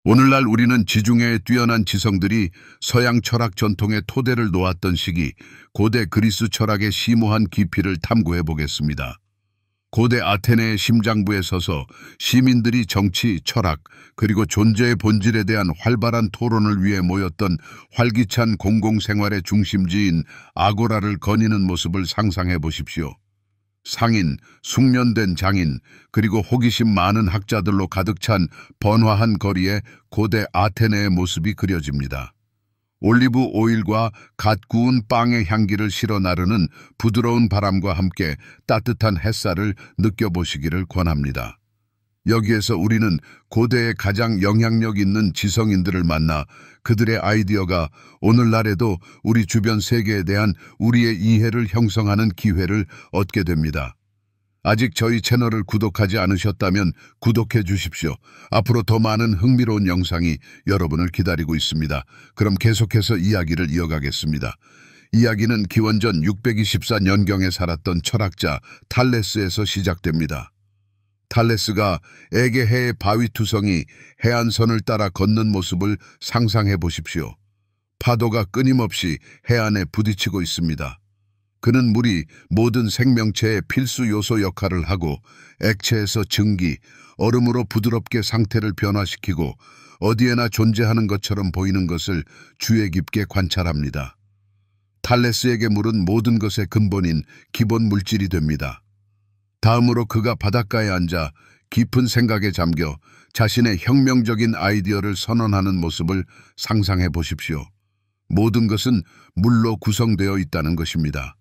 오늘날 우리는 지중해의 뛰어난 지성들이 서양 철학 전통의 토대를 놓았던 시기, 고대 그리스 철학의 심오한 깊이를 탐구해 보겠습니다. 고대 아테네의 심장부에 서서 시민들이 정치, 철학, 그리고 존재의 본질에 대한 활발한 토론을 위해 모였던 활기찬 공공생활의 중심지인 아고라를 거니는 모습을 상상해 보십시오. 상인, 숙련된 장인, 그리고 호기심 많은 학자들로 가득 찬 번화한 거리에 고대 아테네의 모습이 그려집니다. 올리브 오일과 갓 구운 빵의 향기를 실어 나르는 부드러운 바람과 함께 따뜻한 햇살을 느껴보시기를 권합니다. 여기에서 우리는 고대의 가장 영향력 있는 지성인들을 만나 그들의 아이디어가 오늘날에도 우리 주변 세계에 대한 우리의 이해를 형성하는 기회를 얻게 됩니다. 아직 저희 채널을 구독하지 않으셨다면 구독해 주십시오. 앞으로 더 많은 흥미로운 영상이 여러분을 기다리고 있습니다. 그럼 계속해서 이야기를 이어가겠습니다. 이야기는 기원전 624년경에 살았던 철학자 탈레스에서 시작됩니다. 탈레스가 에게해의 바위투성이 해안선을 따라 걷는 모습을 상상해 보십시오. 파도가 끊임없이 해안에 부딪히고 있습니다. 그는 물이 모든 생명체의 필수 요소 역할을 하고 액체에서 증기, 얼음으로 부드럽게 상태를 변화시키고 어디에나 존재하는 것처럼 보이는 것을 주의 깊게 관찰합니다. 탈레스에게 물은 모든 것의 근본인 기본 물질이 됩니다. 다음으로 그가 바닷가에 앉아 깊은 생각에 잠겨 자신의 혁명적인 아이디어를 선언하는 모습을 상상해 보십시오. 모든 것은 물로 구성되어 있다는 것입니다.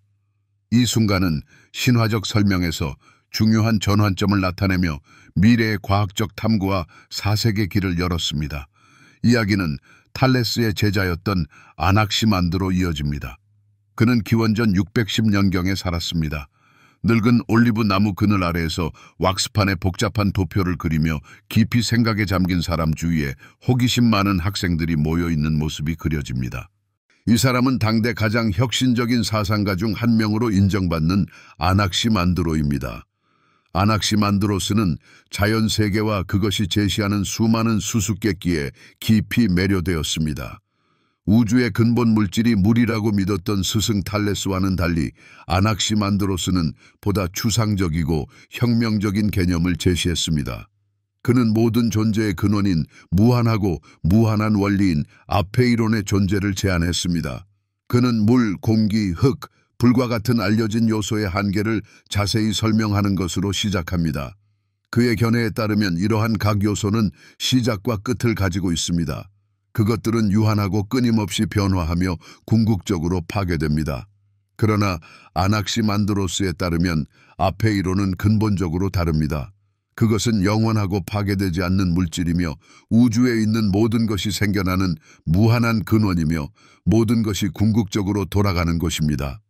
이 순간은 신화적 설명에서 중요한 전환점을 나타내며 미래의 과학적 탐구와 사색의 길을 열었습니다. 이야기는 탈레스의 제자였던 아낙시만드로 이어집니다. 그는 기원전 610년경에 살았습니다. 늙은 올리브 나무 그늘 아래에서 왁스판에 복잡한 도표를 그리며 깊이 생각에 잠긴 사람 주위에 호기심 많은 학생들이 모여 있는 모습이 그려집니다. 이 사람은 당대 가장 혁신적인 사상가 중 한 명으로 인정받는 아낙시만드로입니다. 아낙시만드로스는 자연세계와 그것이 제시하는 수많은 수수께끼에 깊이 매료되었습니다. 우주의 근본 물질이 물이라고 믿었던 스승 탈레스와는 달리 아낙시만드로스는 보다 추상적이고 혁명적인 개념을 제시했습니다. 그는 모든 존재의 근원인 무한하고 무한한 원리인 아페이론의 존재를 제안했습니다. 그는 물, 공기, 흙, 불과 같은 알려진 요소의 한계를 자세히 설명하는 것으로 시작합니다. 그의 견해에 따르면 이러한 각 요소는 시작과 끝을 가지고 있습니다. 그것들은 유한하고 끊임없이 변화하며 궁극적으로 파괴됩니다. 그러나 아낙시만드로스에 따르면 아페이론은 근본적으로 다릅니다. 그것은 영원하고 파괴되지 않는 물질이며 우주에 있는 모든 것이 생겨나는 무한한 근원이며 모든 것이 궁극적으로 돌아가는 것입니다.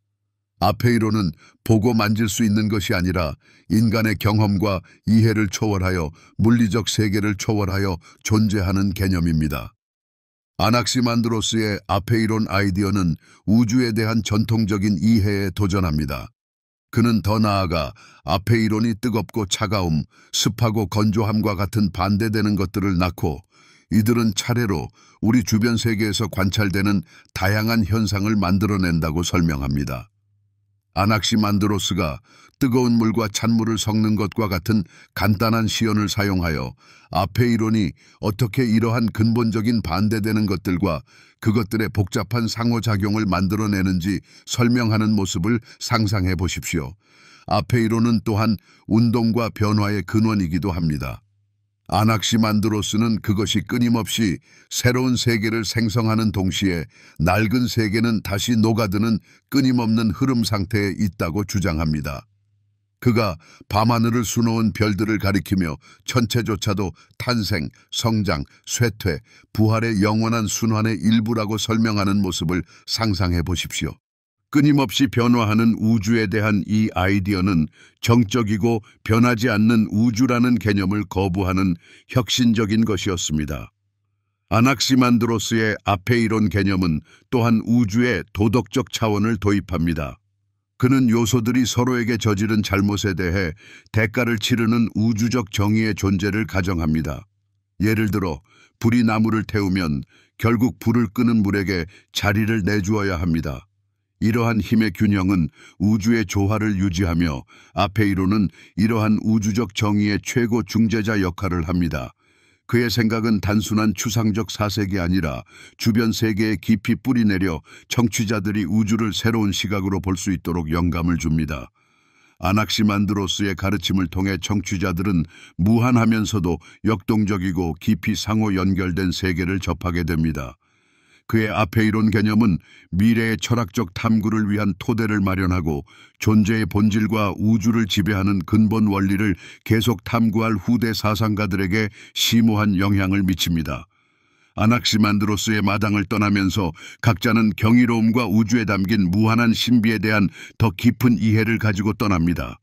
아페이론은 보고 만질 수 있는 것이 아니라 인간의 경험과 이해를 초월하여 물리적 세계를 초월하여 존재하는 개념입니다. 아낙시만드로스의 아페이론 아이디어는 우주에 대한 전통적인 이해에 도전합니다. 그는 더 나아가 아페이론이 뜨겁고 차가움, 습하고 건조함과 같은 반대되는 것들을 낳고 이들은 차례로 우리 주변 세계에서 관찰되는 다양한 현상을 만들어낸다고 설명합니다. 아낙시만드로스가 뜨거운 물과 찬물을 섞는 것과 같은 간단한 시연을 사용하여 아페이론이 어떻게 이러한 근본적인 반대되는 것들과 그것들의 복잡한 상호작용을 만들어내는지 설명하는 모습을 상상해 보십시오. 아페이론은 또한 운동과 변화의 근원이기도 합니다. 아낙시만드로스는 그것이 끊임없이 새로운 세계를 생성하는 동시에 낡은 세계는 다시 녹아드는 끊임없는 흐름 상태에 있다고 주장합니다. 그가 밤하늘을 수놓은 별들을 가리키며 천체조차도 탄생, 성장, 쇠퇴, 부활의 영원한 순환의 일부라고 설명하는 모습을 상상해 보십시오. 끊임없이 변화하는 우주에 대한 이 아이디어는 정적이고 변하지 않는 우주라는 개념을 거부하는 혁신적인 것이었습니다. 아낙시만드로스의 아페이론 개념은 또한 우주의 도덕적 차원을 도입합니다. 그는 요소들이 서로에게 저지른 잘못에 대해 대가를 치르는 우주적 정의의 존재를 가정합니다. 예를 들어 불이 나무를 태우면 결국 불을 끄는 물에게 자리를 내주어야 합니다. 이러한 힘의 균형은 우주의 조화를 유지하며 아페이론은 이러한 우주적 정의의 최고 중재자 역할을 합니다. 그의 생각은 단순한 추상적 사색이 아니라 주변 세계에 깊이 뿌리내려 청취자들이 우주를 새로운 시각으로 볼 수 있도록 영감을 줍니다. 아낙시만드로스의 가르침을 통해 청취자들은 무한하면서도 역동적이고 깊이 상호 연결된 세계를 접하게 됩니다. 그의 아페이론 개념은 미래의 철학적 탐구를 위한 토대를 마련하고 존재의 본질과 우주를 지배하는 근본 원리를 계속 탐구할 후대 사상가들에게 심오한 영향을 미칩니다. 아낙시만드로스의 마당을 떠나면서 각자는 경이로움과 우주에 담긴 무한한 신비에 대한 더 깊은 이해를 가지고 떠납니다.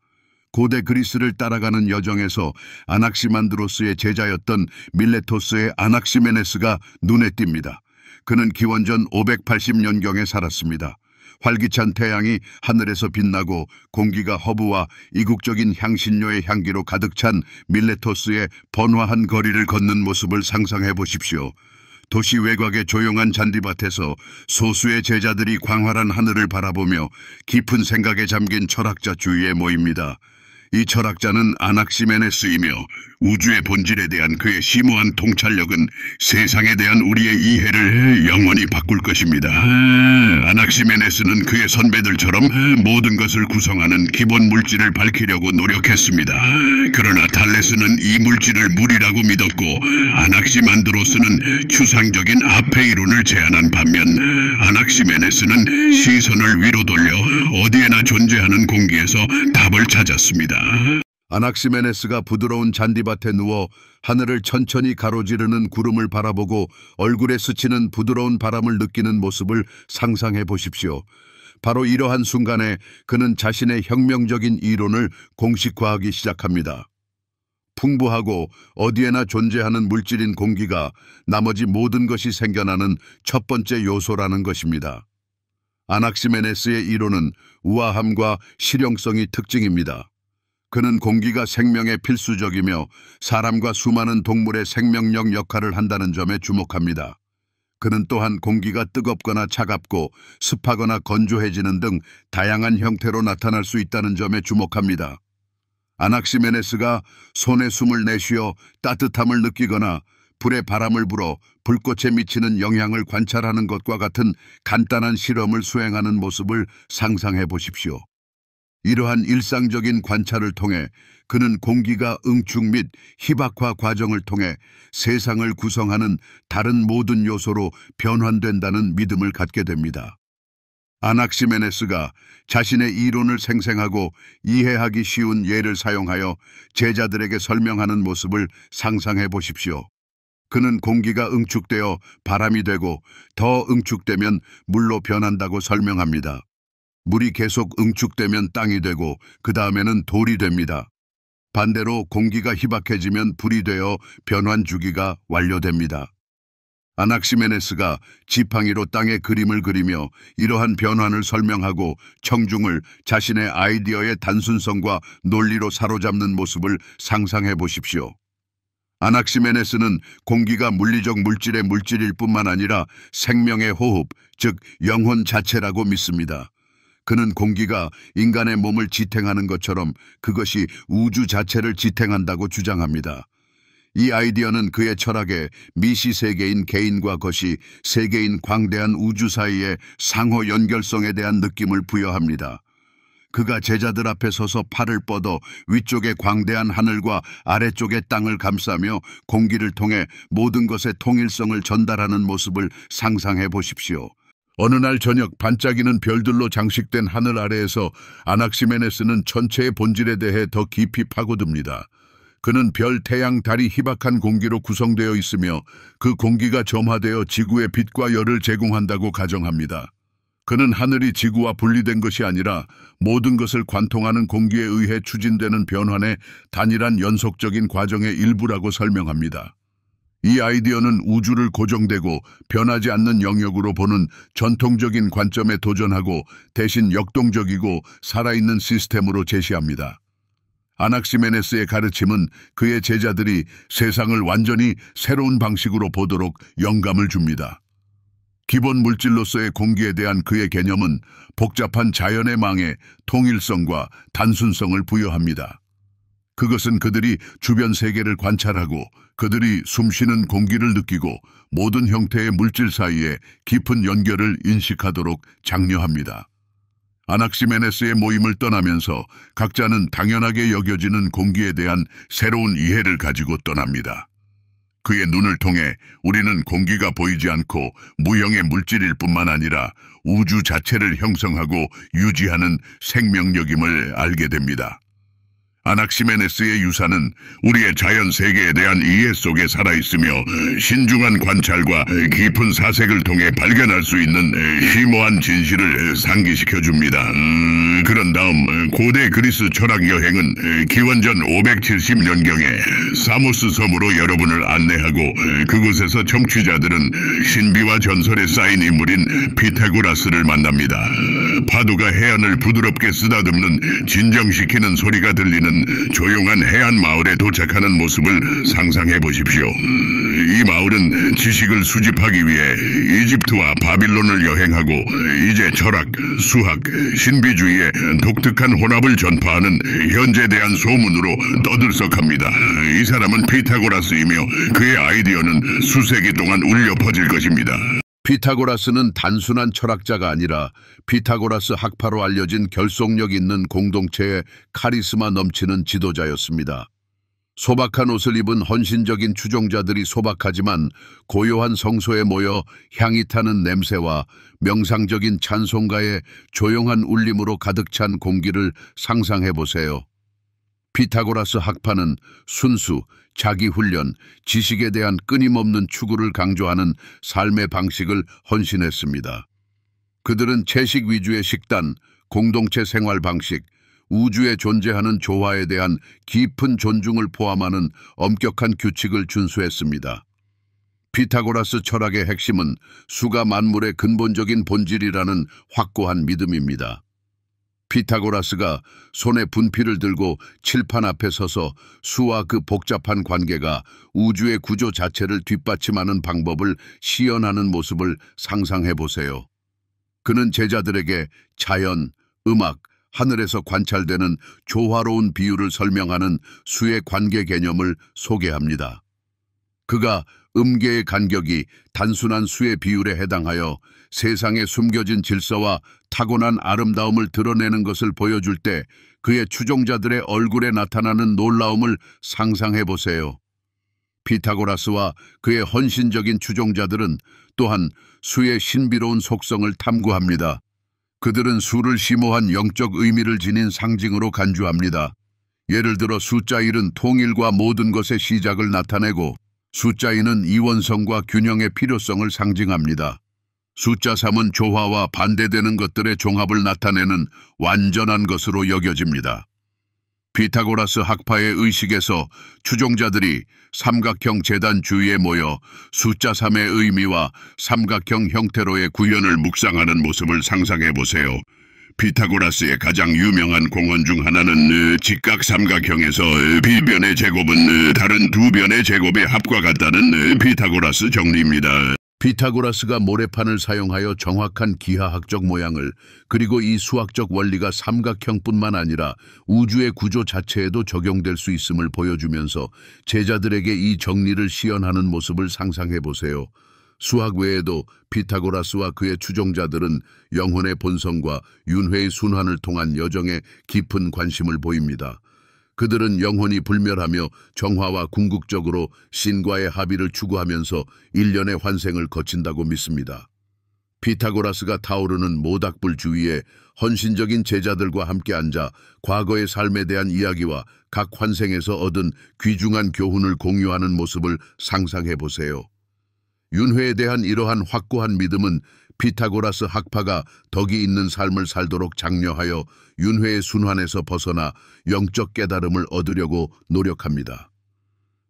고대 그리스를 따라가는 여정에서 아낙시만드로스의 제자였던 밀레토스의 아낙시메네스가 눈에 띕니다. 그는 기원전 580년경에 살았습니다. 활기찬 태양이 하늘에서 빛나고 공기가 허브와 이국적인 향신료의 향기로 가득 찬 밀레토스의 번화한 거리를 걷는 모습을 상상해 보십시오. 도시 외곽의 조용한 잔디밭에서 소수의 제자들이 광활한 하늘을 바라보며 깊은 생각에 잠긴 철학자 주위에 모입니다. 이 철학자는 아낙시메네스이며 우주의 본질에 대한 그의 심오한 통찰력은 세상에 대한 우리의 이해를 영원히 바꿀 것입니다. 아낙시메네스는 그의 선배들처럼 모든 것을 구성하는 기본 물질을 밝히려고 노력했습니다. 그러나 탈레스는 이 물질을 물이라고 믿었고 아낙시만드로스는 추상적인 아페이론을 제안한 반면 아낙시메네스는 시선을 위로 돌려 어디에나 존재하는 공기에서 답을 찾았습니다. 아낙시메네스가 부드러운 잔디밭에 누워 하늘을 천천히 가로지르는 구름을 바라보고 얼굴에 스치는 부드러운 바람을 느끼는 모습을 상상해 보십시오. 바로 이러한 순간에 그는 자신의 혁명적인 이론을 공식화하기 시작합니다. 풍부하고 어디에나 존재하는 물질인 공기가 나머지 모든 것이 생겨나는 첫 번째 요소라는 것입니다. 아낙시메네스의 이론은 우아함과 실용성이 특징입니다. 그는 공기가 생명의 필수적이며 사람과 수많은 동물의 생명력 역할을 한다는 점에 주목합니다. 그는 또한 공기가 뜨겁거나 차갑고 습하거나 건조해지는 등 다양한 형태로 나타날 수 있다는 점에 주목합니다. 아낙시메네스가 손에 숨을 내쉬어 따뜻함을 느끼거나 불에 바람을 불어 불꽃에 미치는 영향을 관찰하는 것과 같은 간단한 실험을 수행하는 모습을 상상해 보십시오. 이러한 일상적인 관찰을 통해 그는 공기가 응축 및 희박화 과정을 통해 세상을 구성하는 다른 모든 요소로 변환된다는 믿음을 갖게 됩니다. 아낙시메네스가 자신의 이론을 생생하고 이해하기 쉬운 예를 사용하여 제자들에게 설명하는 모습을 상상해 보십시오. 그는 공기가 응축되어 바람이 되고 더 응축되면 물로 변한다고 설명합니다. 물이 계속 응축되면 땅이 되고 그 다음에는 돌이 됩니다. 반대로 공기가 희박해지면 불이 되어 변환 주기가 완료됩니다. 아낙시메네스가 지팡이로 땅에 그림을 그리며 이러한 변환을 설명하고 청중을 자신의 아이디어의 단순성과 논리로 사로잡는 모습을 상상해 보십시오. 아낙시메네스는 공기가 물리적 물질의 물질일 뿐만 아니라 생명의 호흡, 즉 영혼 자체라고 믿습니다. 그는 공기가 인간의 몸을 지탱하는 것처럼 그것이 우주 자체를 지탱한다고 주장합니다. 이 아이디어는 그의 철학에 미시세계인 개인과 것이 세계인 광대한 우주 사이의 상호 연결성에 대한 느낌을 부여합니다. 그가 제자들 앞에 서서 팔을 뻗어 위쪽의 광대한 하늘과 아래쪽의 땅을 감싸며 공기를 통해 모든 것의 통일성을 전달하는 모습을 상상해 보십시오. 어느 날 저녁 반짝이는 별들로 장식된 하늘 아래에서 아낙시메네스는 천체의 본질에 대해 더 깊이 파고듭니다. 그는 별, 태양, 달이 희박한 공기로 구성되어 있으며 그 공기가 점화되어 지구에 빛과 열을 제공한다고 가정합니다. 그는 하늘이 지구와 분리된 것이 아니라 모든 것을 관통하는 공기에 의해 추진되는 변환의 단일한 연속적인 과정의 일부라고 설명합니다. 이 아이디어는 우주를 고정되고 변하지 않는 영역으로 보는 전통적인 관점에 도전하고 대신 역동적이고 살아있는 시스템으로 제시합니다. 아낙시메네스의 가르침은 그의 제자들이 세상을 완전히 새로운 방식으로 보도록 영감을 줍니다. 기본 물질로서의 공기에 대한 그의 개념은 복잡한 자연의 망에 통일성과 단순성을 부여합니다. 그것은 그들이 주변 세계를 관찰하고 그들이 숨쉬는 공기를 느끼고 모든 형태의 물질 사이에 깊은 연결을 인식하도록 장려합니다. 아낙시메네스의 모임을 떠나면서 각자는 당연하게 여겨지는 공기에 대한 새로운 이해를 가지고 떠납니다. 그의 눈을 통해 우리는 공기가 보이지 않고 무형의 물질일 뿐만 아니라 우주 자체를 형성하고 유지하는 생명력임을 알게 됩니다. 아낙시메네스의 유산은 우리의 자연 세계에 대한 이해 속에 살아있으며 신중한 관찰과 깊은 사색을 통해 발견할 수 있는 심오한 진실을 상기시켜줍니다. 그런 다음 고대 그리스 철학 여행은 기원전 570년경에 사모스 섬으로 여러분을 안내하고 그곳에서 청취자들은 신비와 전설에 쌓인 인물인 피타고라스를 만납니다. 파도가 해안을 부드럽게 쓰다듬는 진정시키는 소리가 들리는 조용한 해안 마을에 도착하는 모습을 상상해 보십시오. 이 마을은 지식을 수집하기 위해 이집트와 바빌론을 여행하고 이제 철학, 수학, 신비주의의 독특한 혼합을 전파하는 현재에 대한 소문으로 떠들썩합니다. 이 사람은 피타고라스이며 그의 아이디어는 수세기 동안 울려 퍼질 것입니다. 피타고라스는 단순한 철학자가 아니라 피타고라스 학파로 알려진 결속력 있는 공동체의 카리스마 넘치는 지도자였습니다. 소박한 옷을 입은 헌신적인 추종자들이 소박하지만 고요한 성소에 모여 향이 타는 냄새와 명상적인 찬송가의 조용한 울림으로 가득 찬 공기를 상상해 보세요. 피타고라스 학파는 순수, 자기훈련, 지식에 대한 끊임없는 추구를 강조하는 삶의 방식을 헌신했습니다. 그들은 채식 위주의 식단, 공동체 생활 방식, 우주에 존재하는 조화에 대한 깊은 존중을 포함하는 엄격한 규칙을 준수했습니다. 피타고라스 철학의 핵심은 수가 만물의 근본적인 본질이라는 확고한 믿음입니다. 피타고라스가 손에 분필을 들고 칠판 앞에 서서 수와 그 복잡한 관계가 우주의 구조 자체를 뒷받침하는 방법을 시연하는 모습을 상상해 보세요. 그는 제자들에게 자연, 음악, 하늘에서 관찰되는 조화로운 비율을 설명하는 수의 관계 개념을 소개합니다. 그가 음계의 간격이 단순한 수의 비율에 해당하여 세상에 숨겨진 질서와 타고난 아름다움을 드러내는 것을 보여줄 때 그의 추종자들의 얼굴에 나타나는 놀라움을 상상해 보세요. 피타고라스와 그의 헌신적인 추종자들은 또한 수의 신비로운 속성을 탐구합니다. 그들은 수를 심오한 영적 의미를 지닌 상징으로 간주합니다. 예를 들어 숫자 1은 통일과 모든 것의 시작을 나타내고 숫자 2는 이원성과 균형의 필요성을 상징합니다. 숫자 3은 조화와 반대되는 것들의 종합을 나타내는 완전한 것으로 여겨집니다. 피타고라스 학파의 의식에서 추종자들이 삼각형 재단 주위에 모여 숫자 3의 의미와 삼각형 형태로의 구현을 묵상하는 모습을 상상해 보세요. 피타고라스의 가장 유명한 공언 중 하나는 직각 삼각형에서 비변의 제곱은 다른 두 변의 제곱의 합과 같다는 피타고라스 정리입니다. 피타고라스가 모래판을 사용하여 정확한 기하학적 모양을 그리고 이 수학적 원리가 삼각형뿐만 아니라 우주의 구조 자체에도 적용될 수 있음을 보여주면서 제자들에게 이 정리를 시연하는 모습을 상상해 보세요. 수학 외에도 피타고라스와 그의 추종자들은 영혼의 본성과 윤회의 순환을 통한 여정에 깊은 관심을 보입니다. 그들은 영혼이 불멸하며 정화와 궁극적으로 신과의 합의를 추구하면서 일련의 환생을 거친다고 믿습니다. 피타고라스가 타오르는 모닥불 주위에 헌신적인 제자들과 함께 앉아 과거의 삶에 대한 이야기와 각 환생에서 얻은 귀중한 교훈을 공유하는 모습을 상상해 보세요. 윤회에 대한 이러한 확고한 믿음은 피타고라스 학파가 덕이 있는 삶을 살도록 장려하여 윤회의 순환에서 벗어나 영적 깨달음을 얻으려고 노력합니다.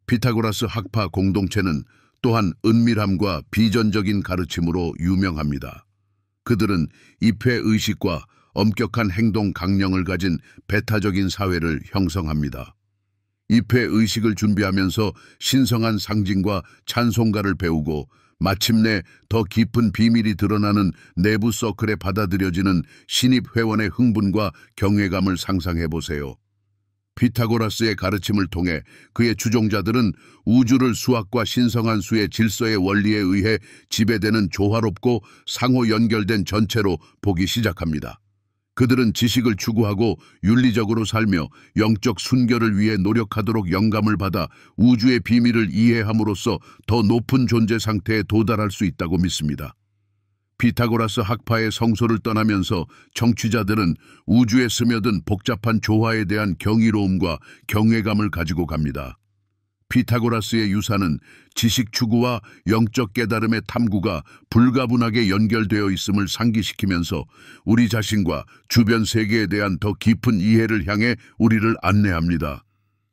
피타고라스 학파 공동체는 또한 은밀함과 비전적인 가르침으로 유명합니다. 그들은 입회 의식과 엄격한 행동 강령을 가진 배타적인 사회를 형성합니다. 입회 의식을 준비하면서 신성한 상징과 찬송가를 배우고 마침내 더 깊은 비밀이 드러나는 내부 서클에 받아들여지는 신입 회원의 흥분과 경외감을 상상해 보세요. 피타고라스의 가르침을 통해 그의 추종자들은 우주를 수학과 신성한 수의 질서의 원리에 의해 지배되는 조화롭고 상호 연결된 전체로 보기 시작합니다. 그들은 지식을 추구하고 윤리적으로 살며 영적 순결을 위해 노력하도록 영감을 받아 우주의 비밀을 이해함으로써 더 높은 존재 상태에 도달할 수 있다고 믿습니다. 피타고라스 학파의 성소를 떠나면서 청취자들은 우주에 스며든 복잡한 조화에 대한 경이로움과 경외감을 가지고 갑니다. 피타고라스의 유산은 지식 추구와 영적 깨달음의 탐구가 불가분하게 연결되어 있음을 상기시키면서 우리 자신과 주변 세계에 대한 더 깊은 이해를 향해 우리를 안내합니다.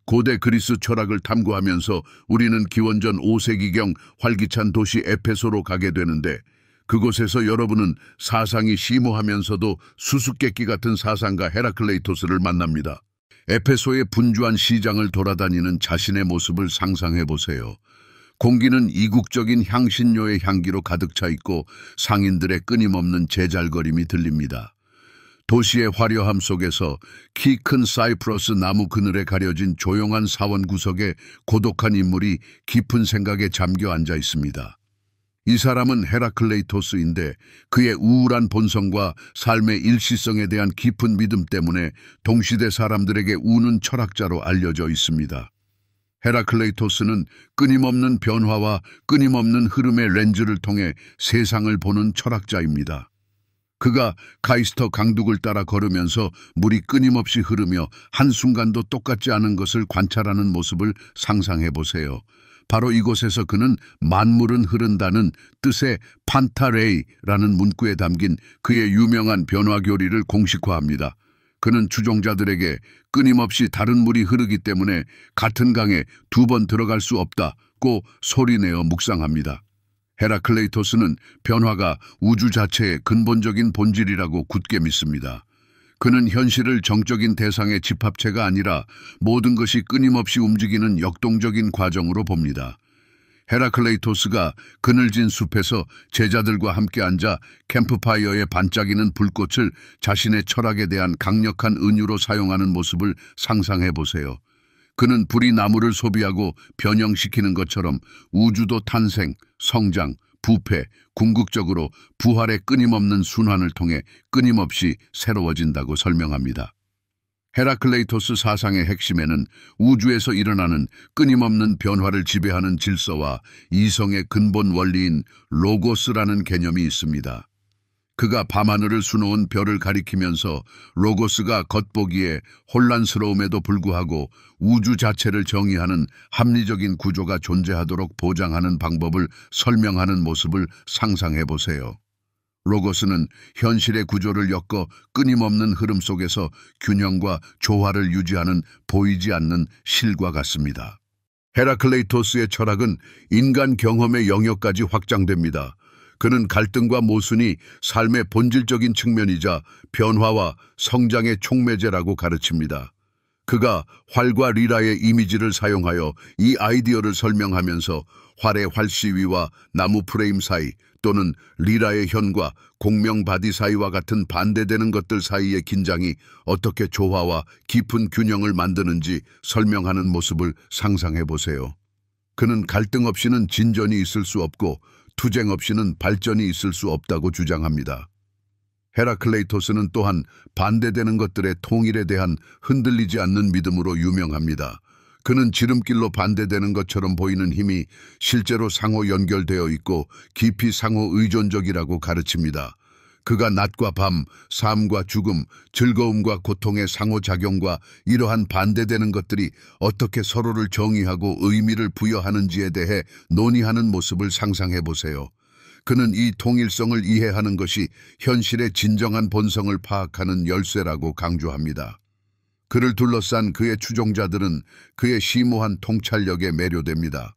고대 그리스 철학을 탐구하면서 우리는 기원전 5세기경 활기찬 도시 에페소로 가게 되는데, 그곳에서 여러분은 사상이 심오하면서도 수수께끼 같은 사상가 헤라클레이토스를 만납니다. 에페소의 분주한 시장을 돌아다니는 자신의 모습을 상상해 보세요. 공기는 이국적인 향신료의 향기로 가득 차 있고 상인들의 끊임없는 제잘거림이 들립니다. 도시의 화려함 속에서 키 큰 사이프러스 나무 그늘에 가려진 조용한 사원 구석에 고독한 인물이 깊은 생각에 잠겨 앉아 있습니다. 이 사람은 헤라클레이토스인데 그의 우울한 본성과 삶의 일시성에 대한 깊은 믿음 때문에 동시대 사람들에게 우는 철학자로 알려져 있습니다. 헤라클레이토스는 끊임없는 변화와 끊임없는 흐름의 렌즈를 통해 세상을 보는 철학자입니다. 그가 카이스터 강둑을 따라 걸으면서 물이 끊임없이 흐르며 한순간도 똑같지 않은 것을 관찰하는 모습을 상상해 보세요. 바로 이곳에서 그는 만물은 흐른다는 뜻의 판타레이라는 문구에 담긴 그의 유명한 변화 교리를 공식화합니다. 그는 추종자들에게 끊임없이 다른 물이 흐르기 때문에 같은 강에 2번 들어갈 수 없다고 소리내어 묵상합니다. 헤라클레이토스는 변화가 우주 자체의 근본적인 본질이라고 굳게 믿습니다. 그는 현실을 정적인 대상의 집합체가 아니라 모든 것이 끊임없이 움직이는 역동적인 과정으로 봅니다. 헤라클레이토스가 그늘진 숲에서 제자들과 함께 앉아 캠프파이어에 반짝이는 불꽃을 자신의 철학에 대한 강력한 은유로 사용하는 모습을 상상해 보세요. 그는 불이 나무를 소비하고 변형시키는 것처럼 우주도 탄생, 성장, 부패, 궁극적으로 부활의 끊임없는 순환을 통해 끊임없이 새로워진다고 설명합니다. 헤라클레이토스 사상의 핵심에는 우주에서 일어나는 끊임없는 변화를 지배하는 질서와 이성의 근본 원리인 로고스라는 개념이 있습니다. 그가 밤하늘을 수놓은 별을 가리키면서 로고스가 겉보기에 혼란스러움에도 불구하고 우주 자체를 정의하는 합리적인 구조가 존재하도록 보장하는 방법을 설명하는 모습을 상상해 보세요. 로고스는 현실의 구조를 엮어 끊임없는 흐름 속에서 균형과 조화를 유지하는 보이지 않는 실과 같습니다. 헤라클레이토스의 철학은 인간 경험의 영역까지 확장됩니다. 그는 갈등과 모순이 삶의 본질적인 측면이자 변화와 성장의 촉매제라고 가르칩니다. 그가 활과 리라의 이미지를 사용하여 이 아이디어를 설명하면서 활의 활시위와 나무 프레임 사이 또는 리라의 현과 공명 바디 사이와 같은 반대되는 것들 사이의 긴장이 어떻게 조화와 깊은 균형을 만드는지 설명하는 모습을 상상해 보세요. 그는 갈등 없이는 진전이 있을 수 없고 투쟁 없이는 발전이 있을 수 없다고 주장합니다. 헤라클레이토스는 또한 반대되는 것들의 통일에 대한 흔들리지 않는 믿음으로 유명합니다. 그는 지름길로 반대되는 것처럼 보이는 힘이 실제로 상호 연결되어 있고 깊이 상호 의존적이라고 가르칩니다. 그가 낮과 밤, 삶과 죽음, 즐거움과 고통의 상호작용과 이러한 반대되는 것들이 어떻게 서로를 정의하고 의미를 부여하는지에 대해 논의하는 모습을 상상해 보세요. 그는 이 통일성을 이해하는 것이 현실의 진정한 본성을 파악하는 열쇠라고 강조합니다. 그를 둘러싼 그의 추종자들은 그의 심오한 통찰력에 매료됩니다.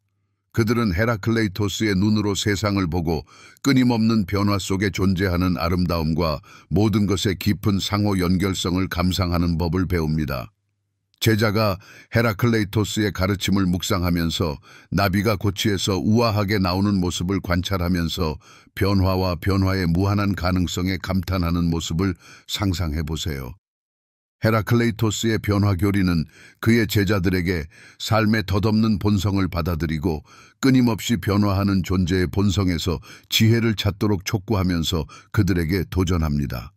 그들은 헤라클레이토스의 눈으로 세상을 보고 끊임없는 변화 속에 존재하는 아름다움과 모든 것의 깊은 상호 연결성을 감상하는 법을 배웁니다. 제자가 헤라클레이토스의 가르침을 묵상하면서 나비가 고치에서 우아하게 나오는 모습을 관찰하면서 변화와 변화의 무한한 가능성에 감탄하는 모습을 상상해 보세요. 헤라클레이토스의 변화 교리는 그의 제자들에게 삶의 덧없는 본성을 받아들이고 끊임없이 변화하는 존재의 본성에서 지혜를 찾도록 촉구하면서 그들에게 도전합니다.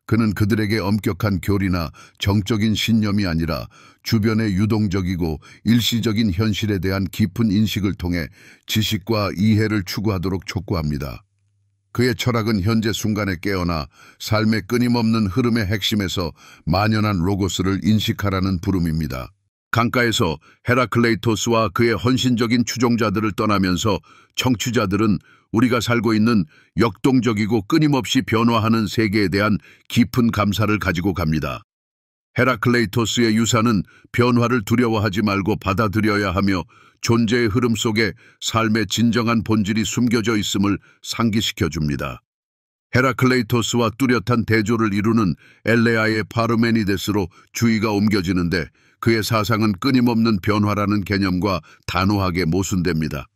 그는 그들에게 엄격한 교리나 정적인 신념이 아니라 주변의 유동적이고 일시적인 현실에 대한 깊은 인식을 통해 지식과 이해를 추구하도록 촉구합니다. 그의 철학은 현재 순간에 깨어나 삶의 끊임없는 흐름의 핵심에서 만연한 로고스를 인식하라는 부름입니다. 강가에서 헤라클레이토스와 그의 헌신적인 추종자들을 떠나면서 청취자들은 우리가 살고 있는 역동적이고 끊임없이 변화하는 세계에 대한 깊은 감사를 가지고 갑니다. 헤라클레이토스의 유산은 변화를 두려워하지 말고 받아들여야 하며 존재의 흐름 속에 삶의 진정한 본질이 숨겨져 있음을 상기시켜 줍니다. 헤라클레이토스와 뚜렷한 대조를 이루는 엘레아의 파르메니데스로 주의가 옮겨지는데 그의 사상은 끊임없는 변화라는 개념과 단호하게 모순됩니다.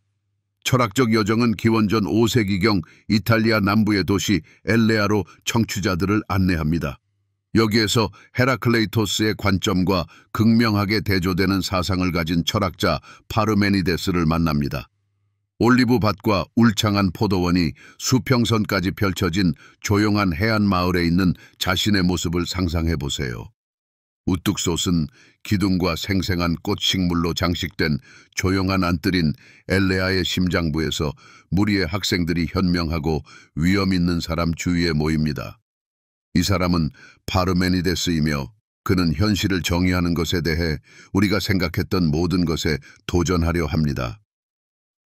철학적 여정은 기원전 5세기경 이탈리아 남부의 도시 엘레아로 청취자들을 안내합니다. 여기에서 헤라클레이토스의 관점과 극명하게 대조되는 사상을 가진 철학자 파르메니데스를 만납니다. 올리브밭과 울창한 포도원이 수평선까지 펼쳐진 조용한 해안 마을에 있는 자신의 모습을 상상해 보세요. 우뚝 솟은 기둥과 생생한 꽃식물로 장식된 조용한 안뜰인 엘레아의 심장부에서 무리의 학생들이 현명하고 위험 있는 사람 주위에 모입니다. 이 사람은 파르메니데스이며 그는 현실을 정의하는 것에 대해 우리가 생각했던 모든 것에 도전하려 합니다.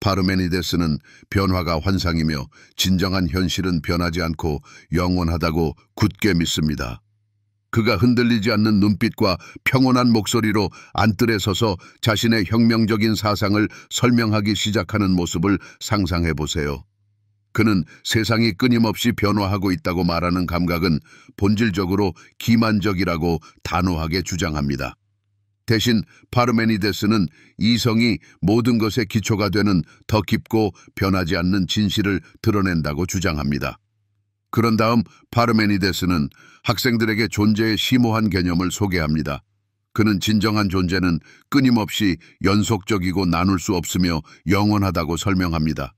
파르메니데스는 변화가 환상이며 진정한 현실은 변하지 않고 영원하다고 굳게 믿습니다. 그가 흔들리지 않는 눈빛과 평온한 목소리로 안뜰에 서서 자신의 혁명적인 사상을 설명하기 시작하는 모습을 상상해 보세요. 그는 세상이 끊임없이 변화하고 있다고 말하는 감각은 본질적으로 기만적이라고 단호하게 주장합니다. 대신 파르메니데스는 이성이 모든 것의 기초가 되는 더 깊고 변하지 않는 진실을 드러낸다고 주장합니다. 그런 다음 파르메니데스는 학생들에게 존재의 심오한 개념을 소개합니다. 그는 진정한 존재는 끊임없이 연속적이고 나눌 수 없으며 영원하다고 설명합니다.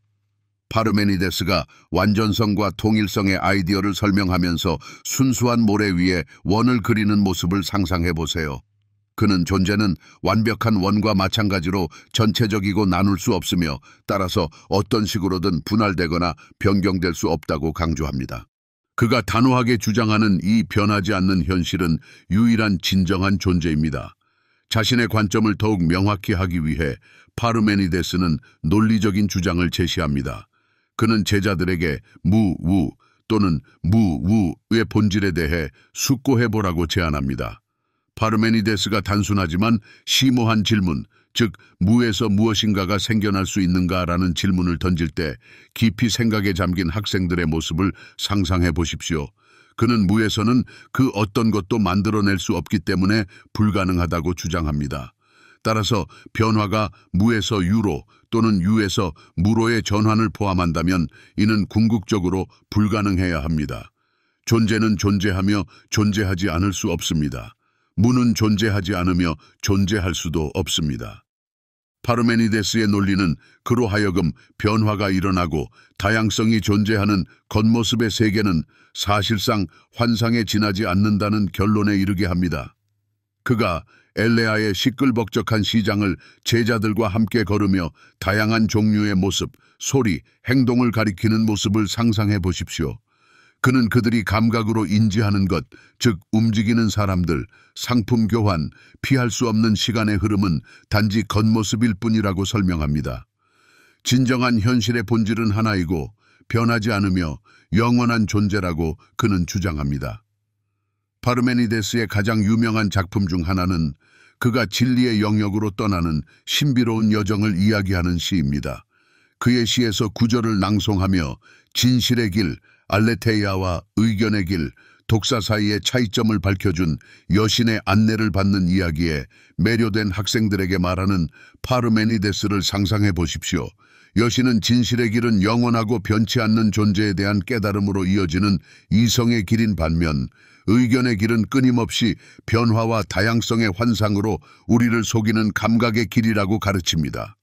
파르메니데스가 완전성과 통일성의 아이디어를 설명하면서 순수한 모래 위에 원을 그리는 모습을 상상해 보세요. 그는 존재는 완벽한 원과 마찬가지로 전체적이고 나눌 수 없으며 따라서 어떤 식으로든 분할되거나 변경될 수 없다고 강조합니다. 그가 단호하게 주장하는 이 변하지 않는 현실은 유일한 진정한 존재입니다. 자신의 관점을 더욱 명확히 하기 위해 파르메니데스는 논리적인 주장을 제시합니다. 그는 제자들에게 무우 또는 무우의 본질에 대해 숙고해보라고 제안합니다. 파르메니데스가 단순하지만 심오한 질문, 즉 무에서 무엇인가가 생겨날 수 있는가라는 질문을 던질 때 깊이 생각에 잠긴 학생들의 모습을 상상해 보십시오. 그는 무에서는 그 어떤 것도 만들어낼 수 없기 때문에 불가능하다고 주장합니다. 따라서 변화가 무에서 유로 또는 유에서 무로의 전환을 포함한다면 이는 궁극적으로 불가능해야 합니다. 존재는 존재하며 존재하지 않을 수 없습니다. 무는 존재하지 않으며 존재할 수도 없습니다. 파르메니데스의 논리는 그로 하여금 변화가 일어나고 다양성이 존재하는 겉모습의 세계는 사실상 환상에 지나지 않는다는 결론에 이르게 합니다. 그가 엘레아의 시끌벅적한 시장을 제자들과 함께 걸으며 다양한 종류의 모습, 소리, 행동을 가리키는 모습을 상상해 보십시오. 그는 그들이 감각으로 인지하는 것, 즉 움직이는 사람들, 상품 교환, 피할 수 없는 시간의 흐름은 단지 겉모습일 뿐이라고 설명합니다. 진정한 현실의 본질은 하나이고 변하지 않으며 영원한 존재라고 그는 주장합니다. 파르메니데스의 가장 유명한 작품 중 하나는 그가 진리의 영역으로 떠나는 신비로운 여정을 이야기하는 시입니다. 그의 시에서 구절을 낭송하며 진실의 길, 알레테이아와 의견의 길, 독사 사이의 차이점을 밝혀준 여신의 안내를 받는 이야기에 매료된 학생들에게 말하는 파르메니데스를 상상해 보십시오. 여신은 진실의 길은 영원하고 변치 않는 존재에 대한 깨달음으로 이어지는 이성의 길인 반면 의견의 길은 끊임없이 변화와 다양성의 환상으로 우리를 속이는 감각의 길이라고 가르칩니다.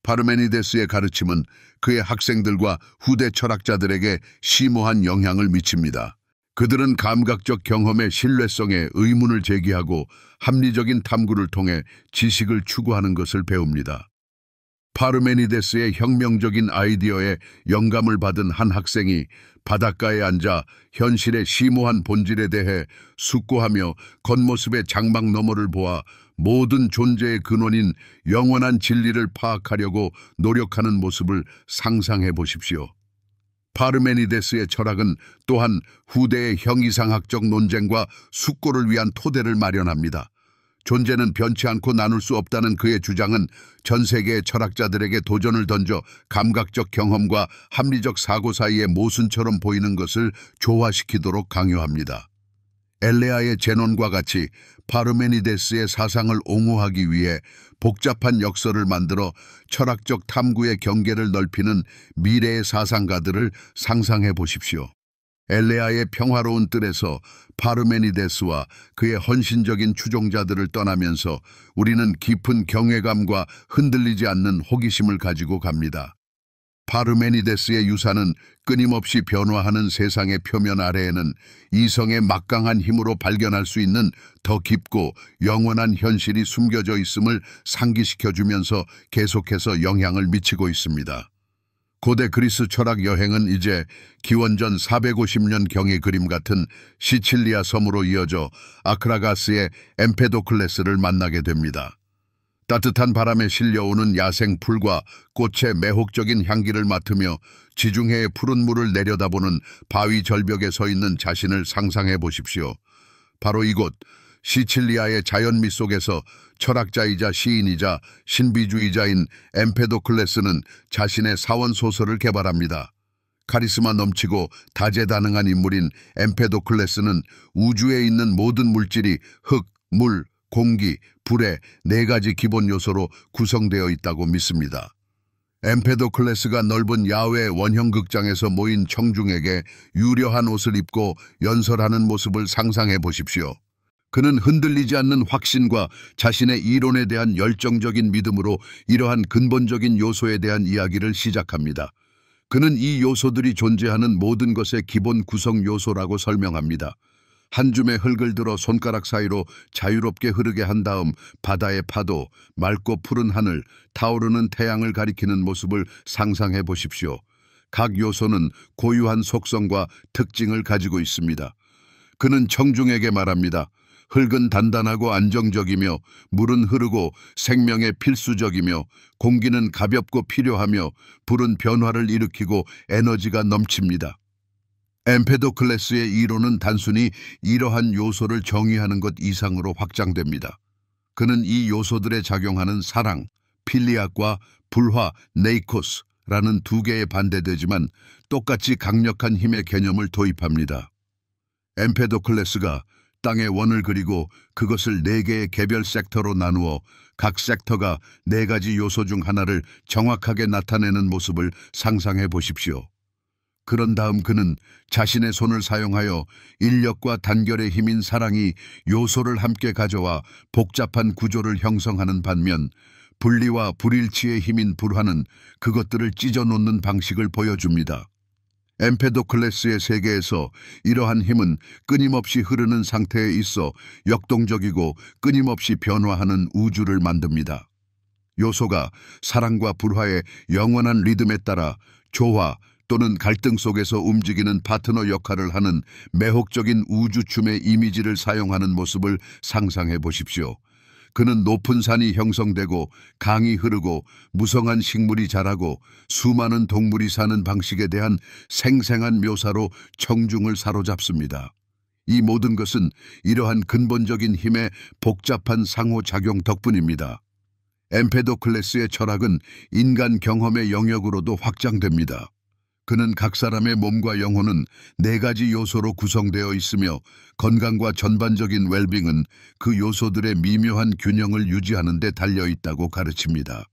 파르메니데스의 가르침은 그의 학생들과 후대 철학자들에게 심오한 영향을 미칩니다. 그들은 감각적 경험의 신뢰성에 의문을 제기하고 합리적인 탐구를 통해 지식을 추구하는 것을 배웁니다. 파르메니데스의 혁명적인 아이디어에 영감을 받은 한 학생이 바닷가에 앉아 현실의 심오한 본질에 대해 숙고하며 겉모습의 장막 너머를 보아 모든 존재의 근원인 영원한 진리를 파악하려고 노력하는 모습을 상상해 보십시오. 파르메니데스의 철학은 또한 후대의 형이상학적 논쟁과 숙고를 위한 토대를 마련합니다. 존재는 변치 않고 나눌 수 없다는 그의 주장은 전 세계의 철학자들에게 도전을 던져 감각적 경험과 합리적 사고 사이의 모순처럼 보이는 것을 조화시키도록 강요합니다. 엘레아의 제논과 같이 파르메니데스의 사상을 옹호하기 위해 복잡한 역설을 만들어 철학적 탐구의 경계를 넓히는 미래의 사상가들을 상상해 보십시오. 엘레아의 평화로운 뜰에서 파르메니데스와 그의 헌신적인 추종자들을 떠나면서 우리는 깊은 경외감과 흔들리지 않는 호기심을 가지고 갑니다. 파르메니데스의 유산은 끊임없이 변화하는 세상의 표면 아래에는 이성의 막강한 힘으로 발견할 수 있는 더 깊고 영원한 현실이 숨겨져 있음을 상기시켜주면서 계속해서 영향을 미치고 있습니다. 고대 그리스 철학 여행은 이제 기원전 450년경의 그림 같은 시칠리아 섬으로 이어져 아크라가스의 엠페도클레스를 만나게 됩니다. 따뜻한 바람에 실려오는 야생 풀과 꽃의 매혹적인 향기를 맡으며 지중해의 푸른 물을 내려다보는 바위 절벽에 서 있는 자신을 상상해 보십시오. 바로 이곳 시칠리아의 자연미 속에서 철학자이자 시인이자 신비주의자인 엠페도클레스는 자신의 사원소설을 개발합니다. 카리스마 넘치고 다재다능한 인물인 엠페도클레스는 우주에 있는 모든 물질이 흙, 물, 공기, 불의 4가지 기본 요소로 구성되어 있다고 믿습니다. 엠페도클레스가 넓은 야외 원형 극장에서 모인 청중에게 유려한 옷을 입고 연설하는 모습을 상상해 보십시오. 그는 흔들리지 않는 확신과 자신의 이론에 대한 열정적인 믿음으로 이러한 근본적인 요소에 대한 이야기를 시작합니다. 그는 이 요소들이 존재하는 모든 것의 기본 구성 요소라고 설명합니다. 한 줌의 흙을 들어 손가락 사이로 자유롭게 흐르게 한 다음 바다의 파도, 맑고 푸른 하늘, 타오르는 태양을 가리키는 모습을 상상해 보십시오. 각 요소는 고유한 속성과 특징을 가지고 있습니다. 그는 청중에게 말합니다. 흙은 단단하고 안정적이며 물은 흐르고 생명에 필수적이며 공기는 가볍고 필요하며 불은 변화를 일으키고 에너지가 넘칩니다. 엠페도클레스의 이론은 단순히 이러한 요소를 정의하는 것 이상으로 확장됩니다. 그는 이 요소들에 작용하는 사랑, 필리악과 불화, 네이코스라는 2개의 반대되지만 똑같이 강력한 힘의 개념을 도입합니다. 엠페도클레스가 땅의 원을 그리고 그것을 4개의 개별 섹터로 나누어 각 섹터가 4가지 요소 중 하나를 정확하게 나타내는 모습을 상상해 보십시오. 그런 다음 그는 자신의 손을 사용하여 인력과 단결의 힘인 사랑이 요소를 함께 가져와 복잡한 구조를 형성하는 반면 분리와 불일치의 힘인 불화는 그것들을 찢어놓는 방식을 보여줍니다. 엠페도클레스의 세계에서 이러한 힘은 끊임없이 흐르는 상태에 있어 역동적이고 끊임없이 변화하는 우주를 만듭니다. 요소가 사랑과 불화의 영원한 리듬에 따라 조화 또는 갈등 속에서 움직이는 파트너 역할을 하는 매혹적인 우주춤의 이미지를 사용하는 모습을 상상해 보십시오. 그는 높은 산이 형성되고 강이 흐르고 무성한 식물이 자라고 수많은 동물이 사는 방식에 대한 생생한 묘사로 청중을 사로잡습니다. 이 모든 것은 이러한 근본적인 힘의 복잡한 상호작용 덕분입니다. 엠페도클레스의 철학은 인간 경험의 영역으로도 확장됩니다. 그는 각 사람의 몸과 영혼은 네 가지 요소로 구성되어 있으며 건강과 전반적인 웰빙은 그 요소들의 미묘한 균형을 유지하는 데 달려 있다고 가르칩니다.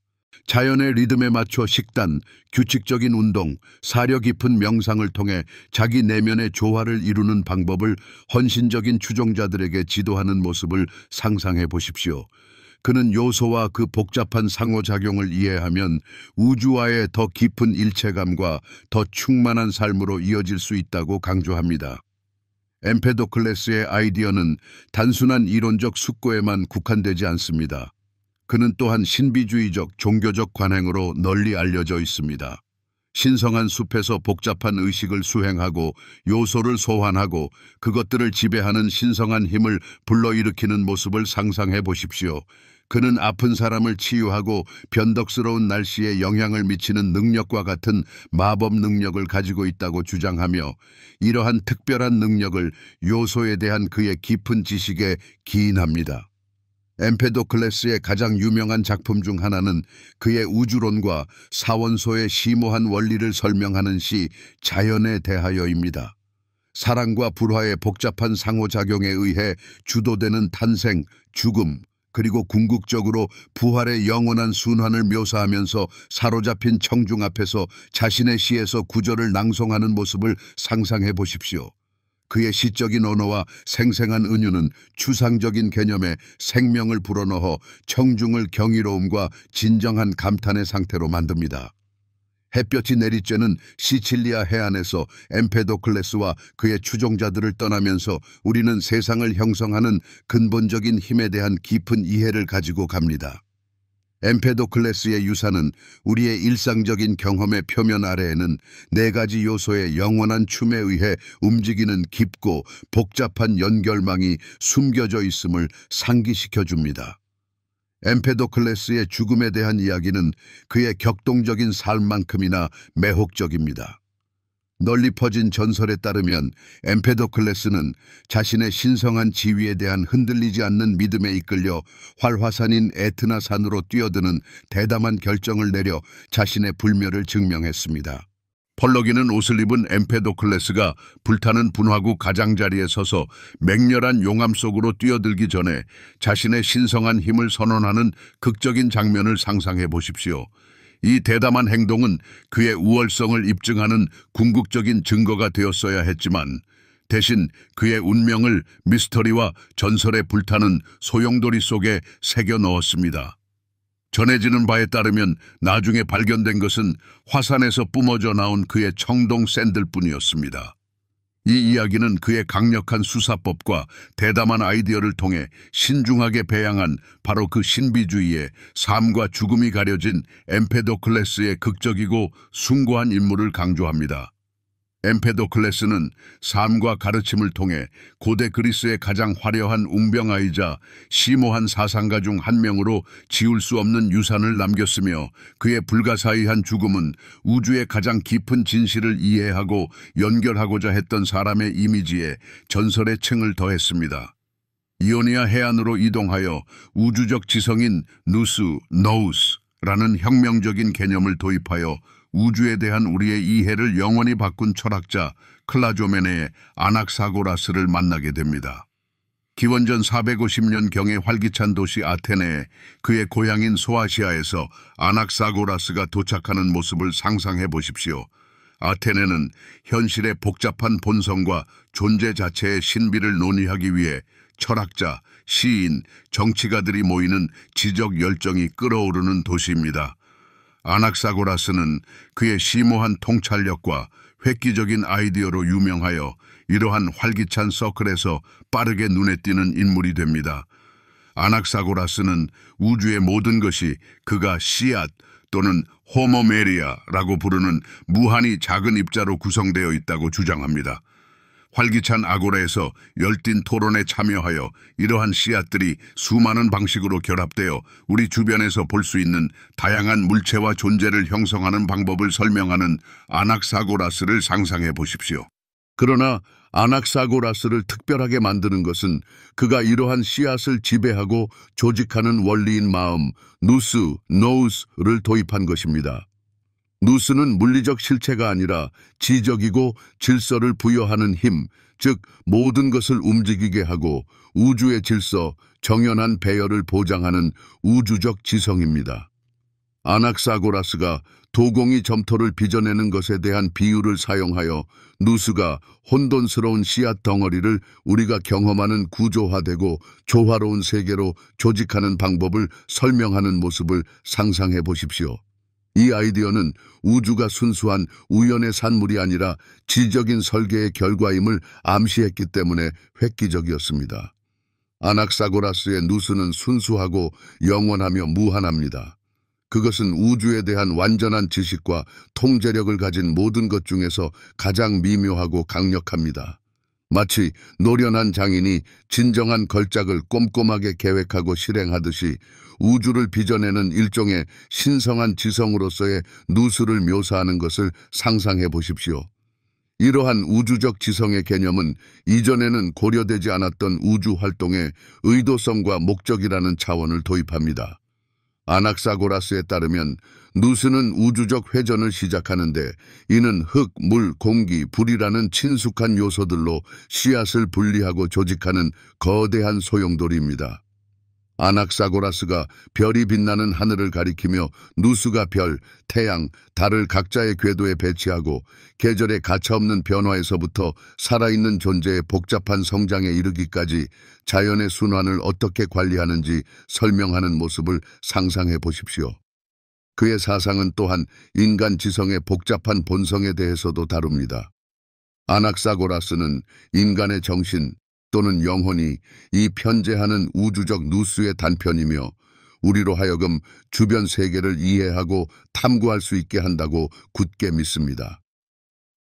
자연의 리듬에 맞춰 식단, 규칙적인 운동, 사려 깊은 명상을 통해 자기 내면의 조화를 이루는 방법을 헌신적인 추종자들에게 지도하는 모습을 상상해 보십시오. 그는 요소와 그 복잡한 상호작용을 이해하면 우주와의 더 깊은 일체감과 더 충만한 삶으로 이어질 수 있다고 강조합니다. 엠페도클레스의 아이디어는 단순한 이론적 숙고에만 국한되지 않습니다. 그는 또한 신비주의적, 종교적 관행으로 널리 알려져 있습니다. 신성한 숲에서 복잡한 의식을 수행하고 요소를 소환하고 그것들을 지배하는 신성한 힘을 불러일으키는 모습을 상상해 보십시오. 그는 아픈 사람을 치유하고 변덕스러운 날씨에 영향을 미치는 능력과 같은 마법 능력을 가지고 있다고 주장하며 이러한 특별한 능력을 요소에 대한 그의 깊은 지식에 기인합니다. 엠페도클레스의 가장 유명한 작품 중 하나는 그의 우주론과 사원소의 심오한 원리를 설명하는 시 자연에 대하여입니다. 사랑과 불화의 복잡한 상호작용에 의해 주도되는 탄생, 죽음, 그리고 궁극적으로 부활의 영원한 순환을 묘사하면서 사로잡힌 청중 앞에서 자신의 시에서 구절을 낭송하는 모습을 상상해 보십시오. 그의 시적인 언어와 생생한 은유는 추상적인 개념에 생명을 불어넣어 청중을 경이로움과 진정한 감탄의 상태로 만듭니다. 햇볕이 내리쬐는 시칠리아 해안에서 엠페도클레스와 그의 추종자들을 떠나면서 우리는 세상을 형성하는 근본적인 힘에 대한 깊은 이해를 가지고 갑니다. 엠페도클레스의 유산은 우리의 일상적인 경험의 표면 아래에는 네 가지 요소의 영원한 춤에 의해 움직이는 깊고 복잡한 연결망이 숨겨져 있음을 상기시켜 줍니다. 엠페도클레스의 죽음에 대한 이야기는 그의 격동적인 삶만큼이나 매혹적입니다. 널리 퍼진 전설에 따르면 엠페도클레스는 자신의 신성한 지위에 대한 흔들리지 않는 믿음에 이끌려 활화산인 에트나 산으로 뛰어드는 대담한 결정을 내려 자신의 불멸을 증명했습니다. 펄럭이는 옷을 입은 엠페도클레스가 불타는 분화구 가장자리에 서서 맹렬한 용암 속으로 뛰어들기 전에 자신의 신성한 힘을 선언하는 극적인 장면을 상상해 보십시오. 이 대담한 행동은 그의 우월성을 입증하는 궁극적인 증거가 되었어야 했지만 대신 그의 운명을 미스터리와 전설에 불타는 소용돌이 속에 새겨 넣었습니다. 전해지는 바에 따르면 나중에 발견된 것은 화산에서 뿜어져 나온 그의 청동 샌들뿐이었습니다. 이 이야기는 그의 강력한 수사법과 대담한 아이디어를 통해 신중하게 배양한 바로 그 신비주의의 삶과 죽음이 가려진 엠페도클레스의 극적이고 숭고한 인물을 강조합니다. 엠페도클레스는 삶과 가르침을 통해 고대 그리스의 가장 화려한 웅병아이자 심오한 사상가 중 한 명으로 지울 수 없는 유산을 남겼으며 그의 불가사의한 죽음은 우주의 가장 깊은 진실을 이해하고 연결하고자 했던 사람의 이미지에 전설의 층을 더했습니다. 이오니아 해안으로 이동하여 우주적 지성인 노우스라는 혁명적인 개념을 도입하여 우주에 대한 우리의 이해를 영원히 바꾼 철학자 클라조메네의 아낙사고라스를 만나게 됩니다. 기원전 450년경의 활기찬 도시 아테네에 그의 고향인 소아시아에서 아낙사고라스가 도착하는 모습을 상상해 보십시오. 아테네는 현실의 복잡한 본성과 존재 자체의 신비를 논의하기 위해 철학자, 시인, 정치가들이 모이는 지적 열정이 끓어오르는 도시입니다. 아낙사고라스는 그의 심오한 통찰력과 획기적인 아이디어로 유명하여 이러한 활기찬 서클에서 빠르게 눈에 띄는 인물이 됩니다. 아낙사고라스는 우주의 모든 것이 그가 씨앗 또는 호모메리아라고 부르는 무한히 작은 입자로 구성되어 있다고 주장합니다. 활기찬 아고라에서 열띤 토론에 참여하여 이러한 씨앗들이 수많은 방식으로 결합되어 우리 주변에서 볼 수 있는 다양한 물체와 존재를 형성하는 방법을 설명하는 아낙사고라스를 상상해 보십시오. 그러나 아낙사고라스를 특별하게 만드는 것은 그가 이러한 씨앗을 지배하고 조직하는 원리인 마음, 누스, 노우스를 도입한 것입니다. 누스는 물리적 실체가 아니라 지적이고 질서를 부여하는 힘, 즉 모든 것을 움직이게 하고 우주의 질서, 정연한 배열을 보장하는 우주적 지성입니다. 아낙사고라스가 도공이 점토를 빚어내는 것에 대한 비유를 사용하여 누스가 혼돈스러운 씨앗 덩어리를 우리가 경험하는 구조화되고 조화로운 세계로 조직하는 방법을 설명하는 모습을 상상해 보십시오. 이 아이디어는 우주가 순수한 우연의 산물이 아니라 지적인 설계의 결과임을 암시했기 때문에 획기적이었습니다. 아낙사고라스의 누스는 순수하고 영원하며 무한합니다. 그것은 우주에 대한 완전한 지식과 통제력을 가진 모든 것 중에서 가장 미묘하고 강력합니다. 마치 노련한 장인이 진정한 걸작을 꼼꼼하게 계획하고 실행하듯이 우주를 빚어내는 일종의 신성한 지성으로서의 누스를 묘사하는 것을 상상해 보십시오. 이러한 우주적 지성의 개념은 이전에는 고려되지 않았던 우주 활동의 의도성과 목적이라는 차원을 도입합니다. 아낙사고라스에 따르면 누스는 우주적 회전을 시작하는데 이는 흙, 물, 공기, 불이라는 친숙한 요소들로 씨앗을 분리하고 조직하는 거대한 소용돌이입니다. 아낙사고라스가 별이 빛나는 하늘을 가리키며 누스가 별, 태양, 달을 각자의 궤도에 배치하고 계절의 가차없는 변화에서부터 살아있는 존재의 복잡한 성장에 이르기까지 자연의 순환을 어떻게 관리하는지 설명하는 모습을 상상해 보십시오. 그의 사상은 또한 인간 지성의 복잡한 본성에 대해서도 다룹니다. 아낙사고라스는 인간의 정신 또는 영혼이 이 편재하는 우주적 누스의 단편이며 우리로 하여금 주변 세계를 이해하고 탐구할 수 있게 한다고 굳게 믿습니다.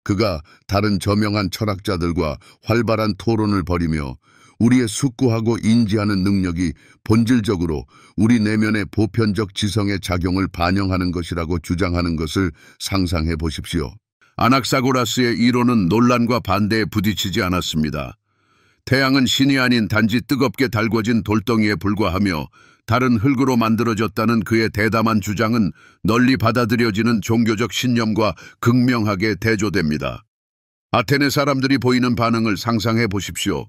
그가 다른 저명한 철학자들과 활발한 토론을 벌이며 우리의 숙고하고 인지하는 능력이 본질적으로 우리 내면의 보편적 지성의 작용을 반영하는 것이라고 주장하는 것을 상상해 보십시오. 아낙사고라스의 이론은 논란과 반대에 부딪히지 않았습니다. 태양은 신이 아닌 단지 뜨겁게 달궈진 돌덩이에 불과하며 달은 흙으로 만들어졌다는 그의 대담한 주장은 널리 받아들여지는 종교적 신념과 극명하게 대조됩니다. 아테네 사람들이 보이는 반응을 상상해 보십시오.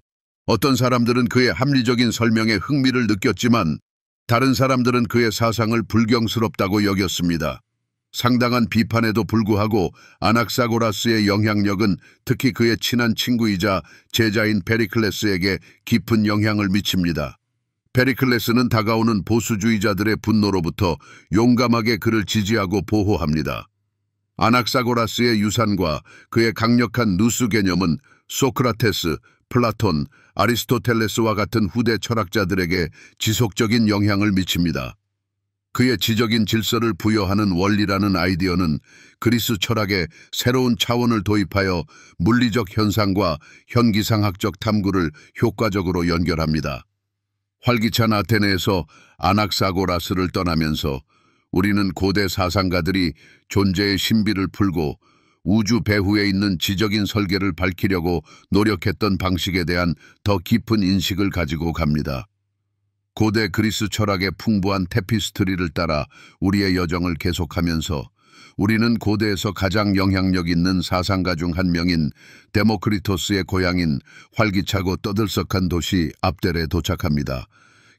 어떤 사람들은 그의 합리적인 설명에 흥미를 느꼈지만 다른 사람들은 그의 사상을 불경스럽다고 여겼습니다. 상당한 비판에도 불구하고 아낙사고라스의 영향력은 특히 그의 친한 친구이자 제자인 페리클레스에게 깊은 영향을 미칩니다. 페리클레스는 다가오는 보수주의자들의 분노로부터 용감하게 그를 지지하고 보호합니다. 아낙사고라스의 유산과 그의 강력한 누스 개념은 소크라테스, 플라톤, 아리스토텔레스와 같은 후대 철학자들에게 지속적인 영향을 미칩니다. 그의 지적인 질서를 부여하는 원리라는 아이디어는 그리스 철학에 새로운 차원을 도입하여 물리적 현상과 현기상학적 탐구를 효과적으로 연결합니다. 활기찬 아테네에서 아낙사고라스를 떠나면서 우리는 고대 사상가들이 존재의 신비를 풀고 우주 배후에 있는 지적인 설계를 밝히려고 노력했던 방식에 대한 더 깊은 인식을 가지고 갑니다. 고대 그리스 철학의 풍부한 테피스트리를 따라 우리의 여정을 계속하면서 우리는 고대에서 가장 영향력 있는 사상가 중 한 명인 데모크리토스의 고향인 활기차고 떠들썩한 도시 압델에 도착합니다.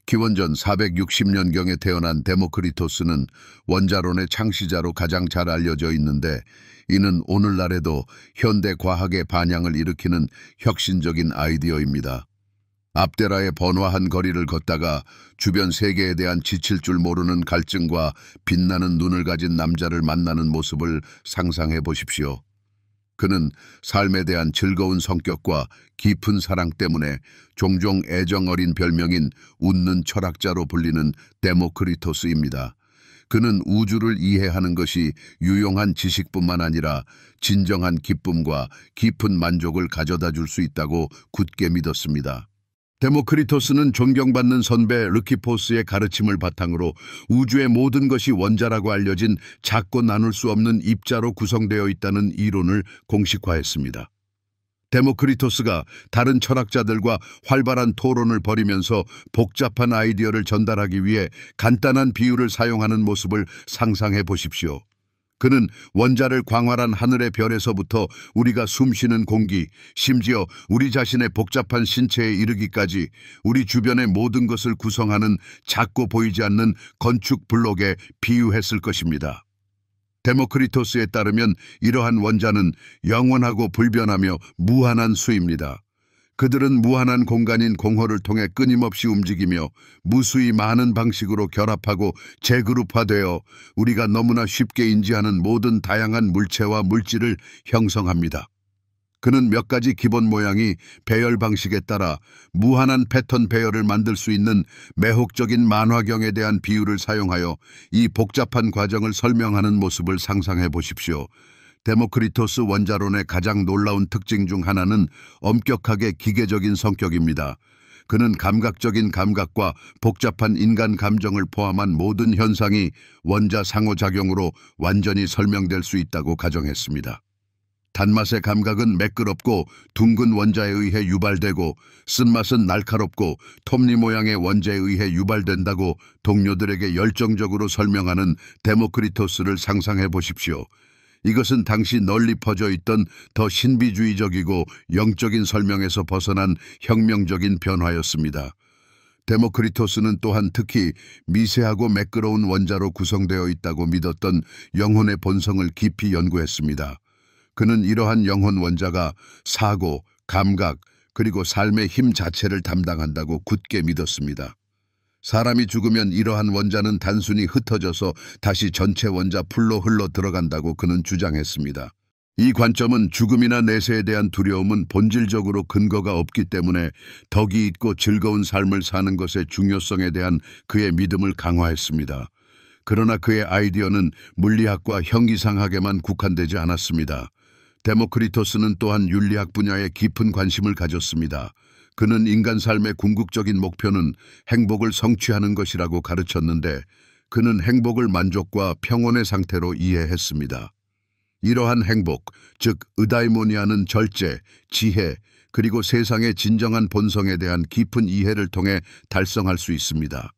기원전 460년경에 태어난 데모크리토스는 원자론의 창시자로 가장 잘 알려져 있는데 이는 오늘날에도 현대 과학의 반향을 일으키는 혁신적인 아이디어입니다. 압데라의 번화한 거리를 걷다가 주변 세계에 대한 지칠 줄 모르는 갈증과 빛나는 눈을 가진 남자를 만나는 모습을 상상해 보십시오. 그는 삶에 대한 즐거운 성격과 깊은 사랑 때문에 종종 애정 어린 별명인 웃는 철학자로 불리는 데모크리토스입니다. 그는 우주를 이해하는 것이 유용한 지식뿐만 아니라 진정한 기쁨과 깊은 만족을 가져다 줄 수 있다고 굳게 믿었습니다. 데모크리토스는 존경받는 선배 르키포스의 가르침을 바탕으로 우주의 모든 것이 원자라고 알려진 작고 나눌 수 없는 입자로 구성되어 있다는 이론을 공식화했습니다. 데모크리토스가 다른 철학자들과 활발한 토론을 벌이면서 복잡한 아이디어를 전달하기 위해 간단한 비유를 사용하는 모습을 상상해 보십시오. 그는 원자를 광활한 하늘의 별에서부터 우리가 숨쉬는 공기, 심지어 우리 자신의 복잡한 신체에 이르기까지 우리 주변의 모든 것을 구성하는 작고 보이지 않는 건축 블록에 비유했을 것입니다. 데모크리토스에 따르면 이러한 원자는 영원하고 불변하며 무한한 수입니다. 그들은 무한한 공간인 공허를 통해 끊임없이 움직이며 무수히 많은 방식으로 결합하고 재그룹화되어 우리가 너무나 쉽게 인지하는 모든 다양한 물체와 물질을 형성합니다. 그는 몇 가지 기본 모양이 배열 방식에 따라 무한한 패턴 배열을 만들 수 있는 매혹적인 만화경에 대한 비유를 사용하여 이 복잡한 과정을 설명하는 모습을 상상해 보십시오. 데모크리토스 원자론의 가장 놀라운 특징 중 하나는 엄격하게 기계적인 성격입니다. 그는 감각적인 감각과 복잡한 인간 감정을 포함한 모든 현상이 원자 상호작용으로 완전히 설명될 수 있다고 가정했습니다. 단맛의 감각은 매끄럽고 둥근 원자에 의해 유발되고 쓴맛은 날카롭고 톱니 모양의 원자에 의해 유발된다고 동료들에게 열정적으로 설명하는 데모크리토스를 상상해 보십시오. 이것은 당시 널리 퍼져 있던 더 신비주의적이고 영적인 설명에서 벗어난 혁명적인 변화였습니다. 데모크리토스는 또한 특히 미세하고 매끄러운 원자로 구성되어 있다고 믿었던 영혼의 본성을 깊이 연구했습니다. 그는 이러한 영혼 원자가 사고, 감각, 그리고 삶의 힘 자체를 담당한다고 굳게 믿었습니다. 사람이 죽으면 이러한 원자는 단순히 흩어져서 다시 전체 원자 풀로 흘러 들어간다고 그는 주장했습니다. 이 관점은 죽음이나 내세에 대한 두려움은 본질적으로 근거가 없기 때문에 덕이 있고 즐거운 삶을 사는 것의 중요성에 대한 그의 믿음을 강화했습니다. 그러나 그의 아이디어는 물리학과 형이상학에만 국한되지 않았습니다. 데모크리토스는 또한 윤리학 분야에 깊은 관심을 가졌습니다. 그는 인간 삶의 궁극적인 목표는 행복을 성취하는 것이라고 가르쳤는데 그는 행복을 만족과 평온의 상태로 이해했습니다. 이러한 행복, 즉 의다이모니아는 절제, 지혜, 그리고 세상의 진정한 본성에 대한 깊은 이해를 통해 달성할 수 있습니다.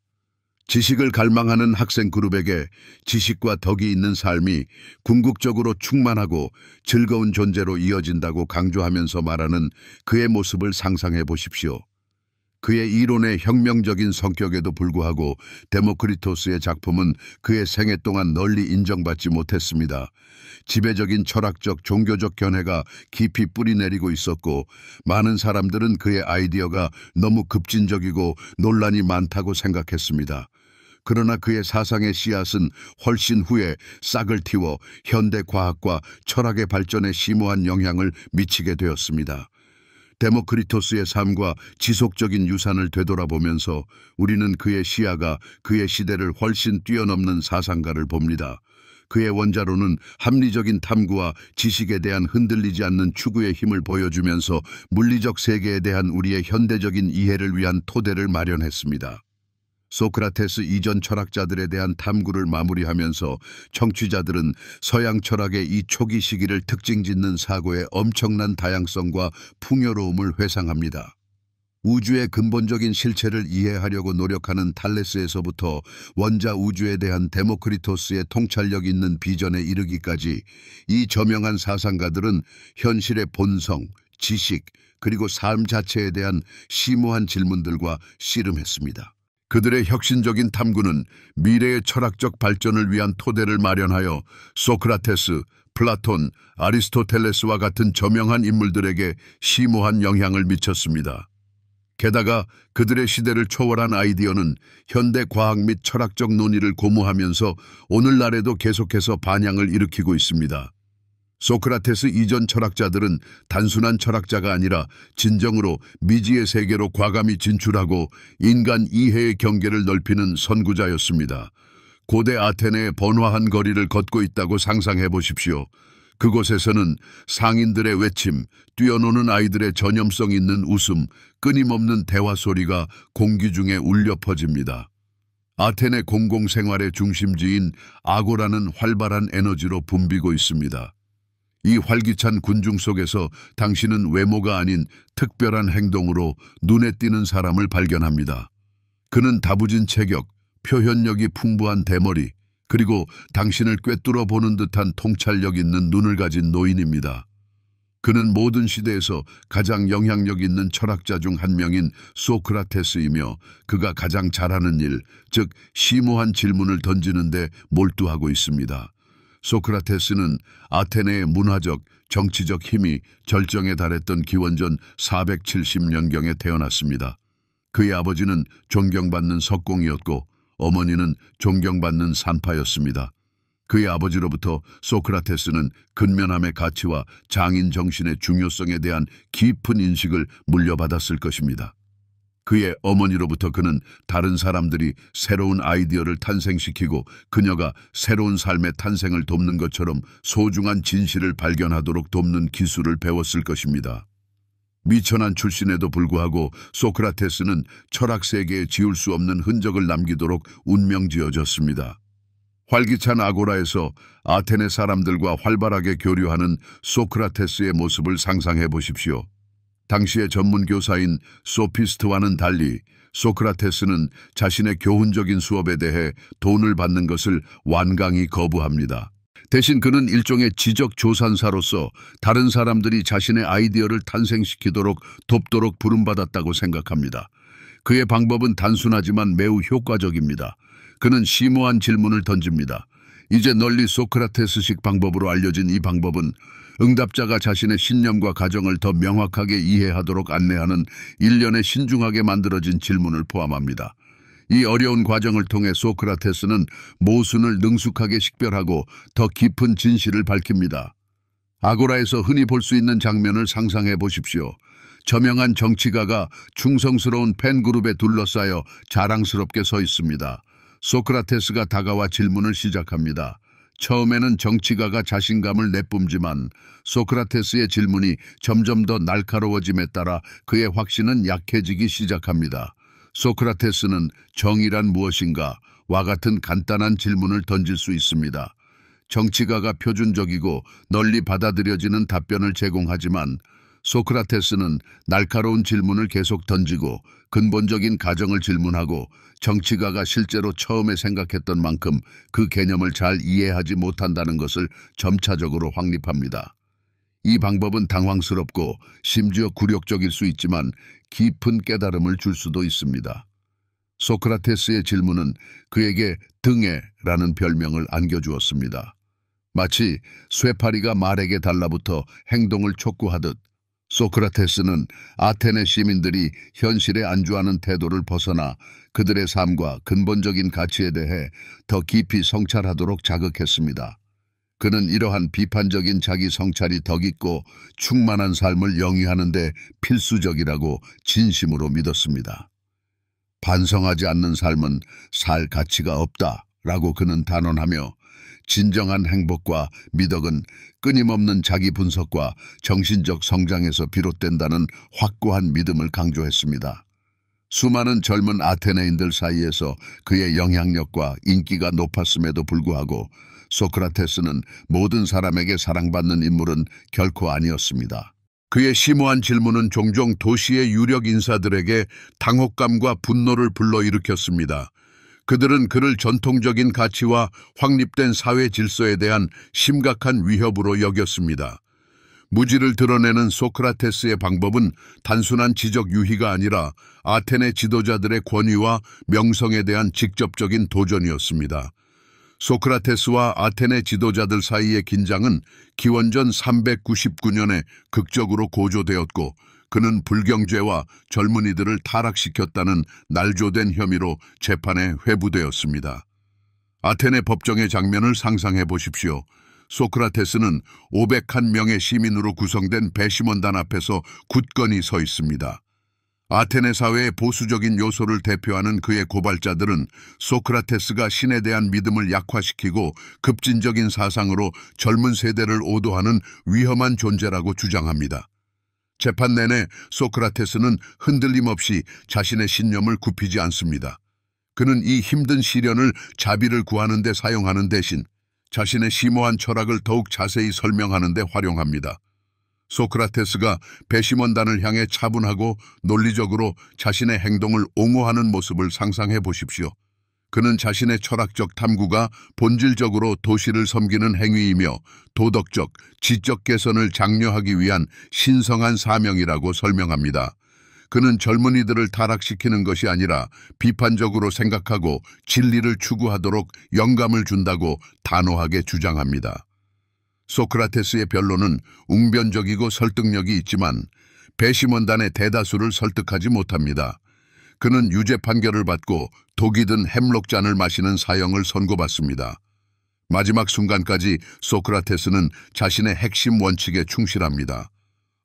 지식을 갈망하는 학생 그룹에게 지식과 덕이 있는 삶이 궁극적으로 충만하고 즐거운 존재로 이어진다고 강조하면서 말하는 그의 모습을 상상해 보십시오. 그의 이론의 혁명적인 성격에도 불구하고 데모크리토스의 작품은 그의 생애 동안 널리 인정받지 못했습니다. 지배적인 철학적 종교적 견해가 깊이 뿌리내리고 있었고 많은 사람들은 그의 아이디어가 너무 급진적이고 논란이 많다고 생각했습니다. 그러나 그의 사상의 씨앗은 훨씬 후에 싹을 틔워 현대 과학과 철학의 발전에 심오한 영향을 미치게 되었습니다. 데모크리토스의 삶과 지속적인 유산을 되돌아보면서 우리는 그의 시야가 그의 시대를 훨씬 뛰어넘는 사상가를 봅니다. 그의 원자로는 합리적인 탐구와 지식에 대한 흔들리지 않는 추구의 힘을 보여주면서 물리적 세계에 대한 우리의 현대적인 이해를 위한 토대를 마련했습니다. 소크라테스 이전 철학자들에 대한 탐구를 마무리하면서 청취자들은 서양 철학의 이 초기 시기를 특징 짓는 사고의 엄청난 다양성과 풍요로움을 회상합니다. 우주의 근본적인 실체를 이해하려고 노력하는 탈레스에서부터 원자 우주에 대한 데모크리토스의 통찰력 있는 비전에 이르기까지 이 저명한 사상가들은 현실의 본성, 지식, 그리고 삶 자체에 대한 심오한 질문들과 씨름했습니다. 그들의 혁신적인 탐구는 미래의 철학적 발전을 위한 토대를 마련하여 소크라테스, 플라톤, 아리스토텔레스와 같은 저명한 인물들에게 심오한 영향을 미쳤습니다. 게다가 그들의 시대를 초월한 아이디어는 현대 과학 및 철학적 논의를 고무하면서 오늘날에도 계속해서 반향을 일으키고 있습니다. 소크라테스 이전 철학자들은 단순한 철학자가 아니라 진정으로 미지의 세계로 과감히 진출하고 인간 이해의 경계를 넓히는 선구자였습니다. 고대 아테네의 번화한 거리를 걷고 있다고 상상해 보십시오. 그곳에서는 상인들의 외침, 뛰어노는 아이들의 전염성 있는 웃음, 끊임없는 대화 소리가 공기 중에 울려 퍼집니다. 아테네 공공생활의 중심지인 아고라는 활발한 에너지로 붐비고 있습니다. 이 활기찬 군중 속에서 당신은 외모가 아닌 특별한 행동으로 눈에 띄는 사람을 발견합니다. 그는 다부진 체격, 표현력이 풍부한 대머리, 그리고 당신을 꿰뚫어 보는 듯한 통찰력 있는 눈을 가진 노인입니다. 그는 모든 시대에서 가장 영향력 있는 철학자 중 한 명인 소크라테스이며 그가 가장 잘하는 일, 즉 심오한 질문을 던지는 데 몰두하고 있습니다. 소크라테스는 아테네의 문화적, 정치적 힘이 절정에 달했던 기원전 470년경에 태어났습니다. 그의 아버지는 존경받는 석공이었고 어머니는 존경받는 산파였습니다. 그의 아버지로부터 소크라테스는 근면함의 가치와 장인 정신의 중요성에 대한 깊은 인식을 물려받았을 것입니다. 그의 어머니로부터 그는 다른 사람들이 새로운 아이디어를 탄생시키고 그녀가 새로운 삶의 탄생을 돕는 것처럼 소중한 진실을 발견하도록 돕는 기술을 배웠을 것입니다. 미천한 출신에도 불구하고 소크라테스는 철학 세계에 지울 수 없는 흔적을 남기도록 운명지어졌습니다. 활기찬 아고라에서 아테네 사람들과 활발하게 교류하는 소크라테스의 모습을 상상해 보십시오. 당시의 전문 교사인 소피스트와는 달리 소크라테스는 자신의 교훈적인 수업에 대해 돈을 받는 것을 완강히 거부합니다. 대신 그는 일종의 지적 조산사로서 다른 사람들이 자신의 아이디어를 탄생시키도록 돕도록 부름받았다고 생각합니다. 그의 방법은 단순하지만 매우 효과적입니다. 그는 심오한 질문을 던집니다. 이제 널리 소크라테스식 방법으로 알려진 이 방법은 응답자가 자신의 신념과 가정을 더 명확하게 이해하도록 안내하는 일련의 신중하게 만들어진 질문을 포함합니다. 이 어려운 과정을 통해 소크라테스는 모순을 능숙하게 식별하고 더 깊은 진실을 밝힙니다. 아고라에서 흔히 볼 수 있는 장면을 상상해 보십시오. 저명한 정치가가 충성스러운 팬그룹에 둘러싸여 자랑스럽게 서 있습니다. 소크라테스가 다가와 질문을 시작합니다. 처음에는 정치가가 자신감을 내뿜지만 소크라테스의 질문이 점점 더 날카로워짐에 따라 그의 확신은 약해지기 시작합니다. 소크라테스는 정의란 무엇인가? 와 같은 간단한 질문을 던질 수 있습니다. 정치가가 표준적이고 널리 받아들여지는 답변을 제공하지만 소크라테스는 날카로운 질문을 계속 던지고 근본적인 가정을 질문하고 정치가가 실제로 처음에 생각했던 만큼 그 개념을 잘 이해하지 못한다는 것을 점차적으로 확립합니다. 이 방법은 당황스럽고 심지어 굴욕적일 수 있지만 깊은 깨달음을 줄 수도 있습니다. 소크라테스의 질문은 그에게 등에라는 별명을 안겨주었습니다. 마치 쇠파리가 말에게 달라붙어 행동을 촉구하듯 소크라테스는 아테네 시민들이 현실에 안주하는 태도를 벗어나 그들의 삶과 근본적인 가치에 대해 더 깊이 성찰하도록 자극했습니다. 그는 이러한 비판적인 자기 성찰이 더 깊고 충만한 삶을 영위하는 데 필수적이라고 진심으로 믿었습니다. 반성하지 않는 삶은 살 가치가 없다라고 그는 단언하며 진정한 행복과 미덕은 끊임없는 자기 분석과 정신적 성장에서 비롯된다는 확고한 믿음을 강조했습니다. 수많은 젊은 아테네인들 사이에서 그의 영향력과 인기가 높았음에도 불구하고 소크라테스는 모든 사람에게 사랑받는 인물은 결코 아니었습니다. 그의 심오한 질문은 종종 도시의 유력 인사들에게 당혹감과 분노를 불러일으켰습니다. 그들은 그를 전통적인 가치와 확립된 사회 질서에 대한 심각한 위협으로 여겼습니다. 무지를 드러내는 소크라테스의 방법은 단순한 지적 유희가 아니라 아테네 지도자들의 권위와 명성에 대한 직접적인 도전이었습니다. 소크라테스와 아테네 지도자들 사이의 긴장은 기원전 399년에 극적으로 고조되었고 그는 불경죄와 젊은이들을 타락시켰다는 날조된 혐의로 재판에 회부되었습니다. 아테네 법정의 장면을 상상해 보십시오. 소크라테스는 501명의 시민으로 구성된 배심원단 앞에서 굳건히 서 있습니다. 아테네 사회의 보수적인 요소를 대표하는 그의 고발자들은 소크라테스가 신에 대한 믿음을 약화시키고 급진적인 사상으로 젊은 세대를 오도하는 위험한 존재라고 주장합니다. 재판 내내 소크라테스는 흔들림 없이 자신의 신념을 굽히지 않습니다. 그는 이 힘든 시련을 자비를 구하는 데 사용하는 대신 자신의 심오한 철학을 더욱 자세히 설명하는 데 활용합니다. 소크라테스가 배심원단을 향해 차분하고 논리적으로 자신의 행동을 옹호하는 모습을 상상해 보십시오. 그는 자신의 철학적 탐구가 본질적으로 도시를 섬기는 행위이며 도덕적, 지적 개선을 장려하기 위한 신성한 사명이라고 설명합니다. 그는 젊은이들을 타락시키는 것이 아니라 비판적으로 생각하고 진리를 추구하도록 영감을 준다고 단호하게 주장합니다. 소크라테스의 변론은 웅변적이고 설득력이 있지만 배심원단의 대다수를 설득하지 못합니다. 그는 유죄 판결을 받고 독이 든 햄록잔을 마시는 사형을 선고받습니다. 마지막 순간까지 소크라테스는 자신의 핵심 원칙에 충실합니다.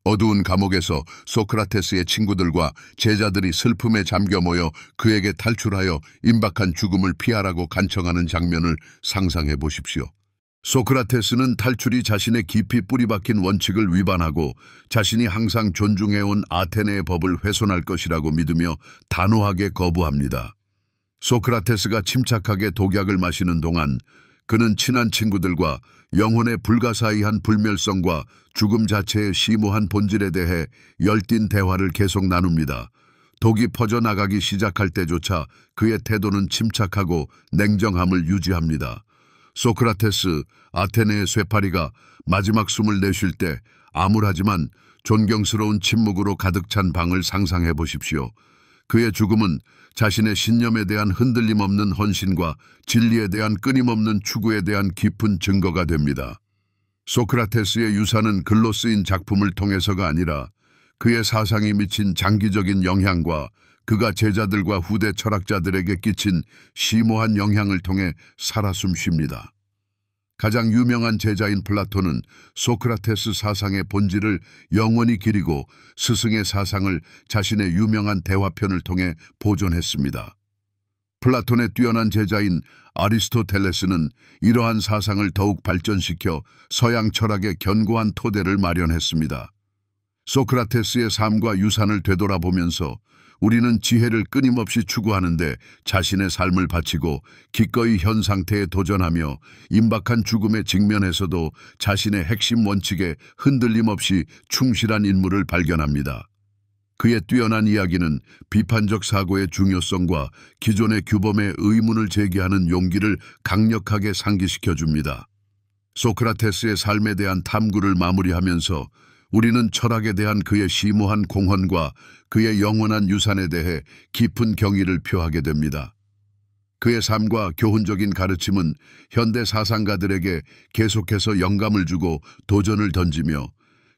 어두운 감옥에서 소크라테스의 친구들과 제자들이 슬픔에 잠겨 모여 그에게 탈출하여 임박한 죽음을 피하라고 간청하는 장면을 상상해 보십시오. 소크라테스는 탈출이 자신의 깊이 뿌리박힌 원칙을 위반하고 자신이 항상 존중해온 아테네의 법을 훼손할 것이라고 믿으며 단호하게 거부합니다. 소크라테스가 침착하게 독약을 마시는 동안 그는 친한 친구들과 영혼의 불가사의한 불멸성과 죽음 자체의 심오한 본질에 대해 열띤 대화를 계속 나눕니다. 독이 퍼져나가기 시작할 때조차 그의 태도는 침착하고 냉정함을 유지합니다. 소크라테스, 아테네의 쇠파리가 마지막 숨을 내쉴 때 암울하지만 존경스러운 침묵으로 가득 찬 방을 상상해 보십시오. 그의 죽음은 자신의 신념에 대한 흔들림 없는 헌신과 진리에 대한 끊임없는 추구에 대한 깊은 증거가 됩니다. 소크라테스의 유산은 글로 쓰인 작품을 통해서가 아니라 그의 사상이 미친 장기적인 영향과 그가 제자들과 후대 철학자들에게 끼친 심오한 영향을 통해 살아 숨쉽니다. 가장 유명한 제자인 플라톤은 소크라테스 사상의 본질을 영원히 기리고 스승의 사상을 자신의 유명한 대화편을 통해 보존했습니다. 플라톤의 뛰어난 제자인 아리스토텔레스는 이러한 사상을 더욱 발전시켜 서양 철학의 견고한 토대를 마련했습니다. 소크라테스의 삶과 유산을 되돌아보면서 우리는 지혜를 끊임없이 추구하는데 자신의 삶을 바치고 기꺼이 현 상태에 도전하며 임박한 죽음에 직면해서도 자신의 핵심 원칙에 흔들림 없이 충실한 인물을 발견합니다. 그의 뛰어난 이야기는 비판적 사고의 중요성과 기존의 규범의 의문을 제기하는 용기를 강력하게 상기시켜줍니다. 소크라테스의 삶에 대한 탐구를 마무리하면서 우리는 철학에 대한 그의 심오한 공헌과 그의 영원한 유산에 대해 깊은 경의를 표하게 됩니다. 그의 삶과 교훈적인 가르침은 현대 사상가들에게 계속해서 영감을 주고 도전을 던지며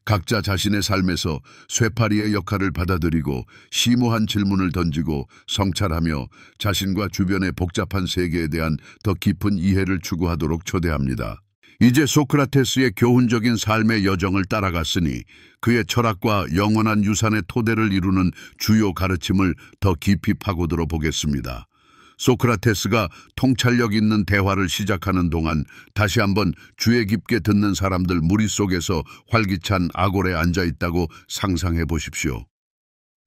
각자 자신의 삶에서 쇠파리의 역할을 받아들이고 심오한 질문을 던지고 성찰하며 자신과 주변의 복잡한 세계에 대한 더 깊은 이해를 추구하도록 초대합니다. 이제 소크라테스의 교훈적인 삶의 여정을 따라갔으니 그의 철학과 영원한 유산의 토대를 이루는 주요 가르침을 더 깊이 파고들어 보겠습니다. 소크라테스가 통찰력 있는 대화를 시작하는 동안 다시 한번 주의 깊게 듣는 사람들 무리 속에서 활기찬 아고레에 앉아 있다고 상상해 보십시오.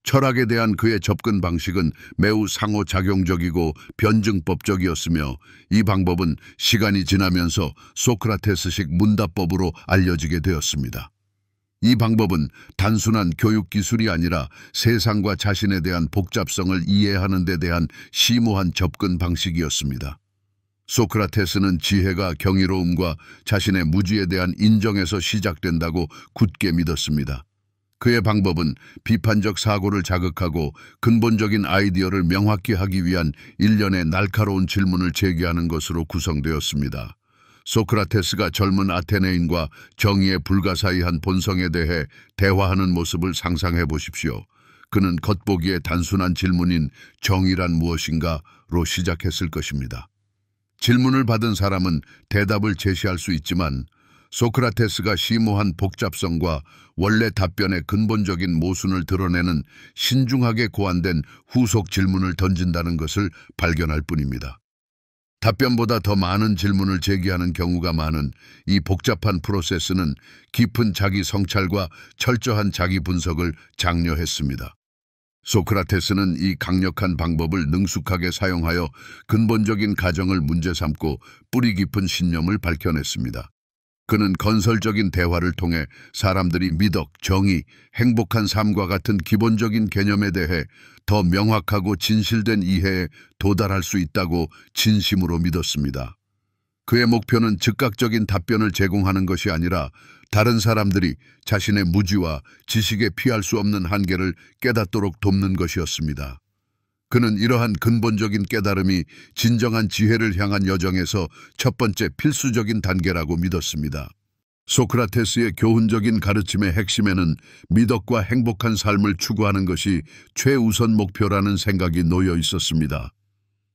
철학에 대한 그의 접근 방식은 매우 상호작용적이고 변증법적이었으며 이 방법은 시간이 지나면서 소크라테스식 문답법으로 알려지게 되었습니다. 이 방법은 단순한 교육 기술이 아니라 세상과 자신에 대한 복잡성을 이해하는 데 대한 심오한 접근 방식이었습니다. 소크라테스는 지혜가 경이로움과 자신의 무지에 대한 인정에서 시작된다고 굳게 믿었습니다. 그의 방법은 비판적 사고를 자극하고 근본적인 아이디어를 명확히 하기 위한 일련의 날카로운 질문을 제기하는 것으로 구성되었습니다. 소크라테스가 젊은 아테네인과 정의의 불가사의한 본성에 대해 대화하는 모습을 상상해 보십시오. 그는 겉보기에 단순한 질문인 정의란 무엇인가로 시작했을 것입니다. 질문을 받은 사람은 대답을 제시할 수 있지만 소크라테스가 심오한 복잡성과 원래 답변의 근본적인 모순을 드러내는 신중하게 고안된 후속 질문을 던진다는 것을 발견할 뿐입니다. 답변보다 더 많은 질문을 제기하는 경우가 많은 이 복잡한 프로세스는 깊은 자기 성찰과 철저한 자기 분석을 장려했습니다. 소크라테스는 이 강력한 방법을 능숙하게 사용하여 근본적인 가정을 문제 삼고 뿌리 깊은 신념을 밝혀냈습니다. 그는 건설적인 대화를 통해 사람들이 미덕, 정의, 행복한 삶과 같은 기본적인 개념에 대해 더 명확하고 진실된 이해에 도달할 수 있다고 진심으로 믿었습니다. 그의 목표는 즉각적인 답변을 제공하는 것이 아니라 다른 사람들이 자신의 무지와 지식에 피할 수 없는 한계를 깨닫도록 돕는 것이었습니다. 그는 이러한 근본적인 깨달음이 진정한 지혜를 향한 여정에서 첫 번째 필수적인 단계라고 믿었습니다. 소크라테스의 교훈적인 가르침의 핵심에는 미덕과 행복한 삶을 추구하는 것이 최우선 목표라는 생각이 놓여 있었습니다.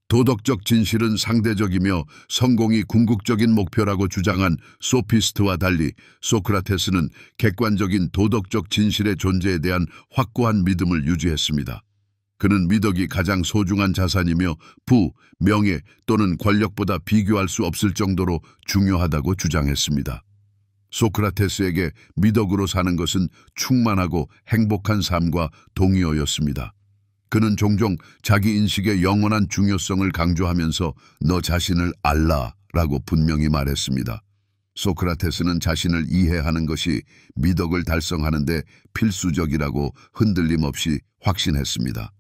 도덕적 진실은 상대적이며 성공이 궁극적인 목표라고 주장한 소피스트와 달리 소크라테스는 객관적인 도덕적 진실의 존재에 대한 확고한 믿음을 유지했습니다. 그는 미덕이 가장 소중한 자산이며 부, 명예 또는 권력보다 비교할 수 없을 정도로 중요하다고 주장했습니다. 소크라테스에게 미덕으로 사는 것은 충만하고 행복한 삶과 동의어였습니다. 그는 종종 자기 인식의 영원한 중요성을 강조하면서 너 자신을 알라라고 분명히 말했습니다. 소크라테스는 자신을 이해하는 것이 미덕을 달성하는 데 필수적이라고 흔들림 없이 확신했습니다.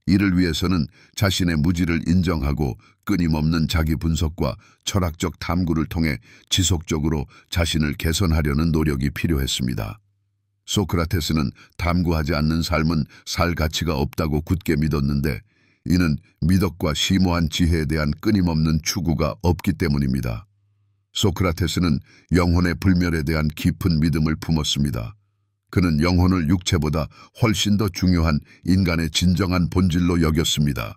이를 위해서는 자신의 무지를 인정하고 끊임없는 자기 분석과 철학적 탐구를 통해 지속적으로 자신을 개선하려는 노력이 필요했습니다. 소크라테스는 탐구하지 않는 삶은 살 가치가 없다고 굳게 믿었는데 이는 미덕과 심오한 지혜에 대한 끊임없는 추구가 없기 때문입니다. 소크라테스는 영혼의 불멸에 대한 깊은 믿음을 품었습니다. 그는 영혼을 육체보다 훨씬 더 중요한 인간의 진정한 본질로 여겼습니다.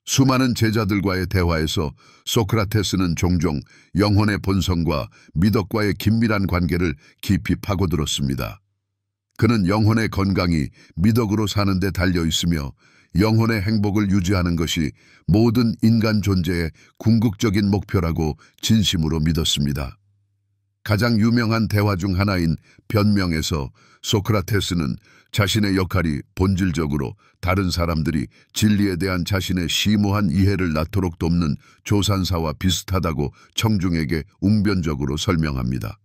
수많은 제자들과의 대화에서 소크라테스는 종종 영혼의 본성과 미덕과의 긴밀한 관계를 깊이 파고들었습니다. 그는 영혼의 건강이 미덕으로 사는 데 달려 있으며 영혼의 행복을 유지하는 것이 모든 인간 존재의 궁극적인 목표라고 진심으로 믿었습니다. 가장 유명한 대화 중 하나인 변명에서 소크라테스는 자신의 역할이 본질적으로 다른 사람들이 진리에 대한 자신의 심오한 이해를 낳도록 돕는 조산사와 비슷하다고 청중에게 웅변적으로 설명합니다.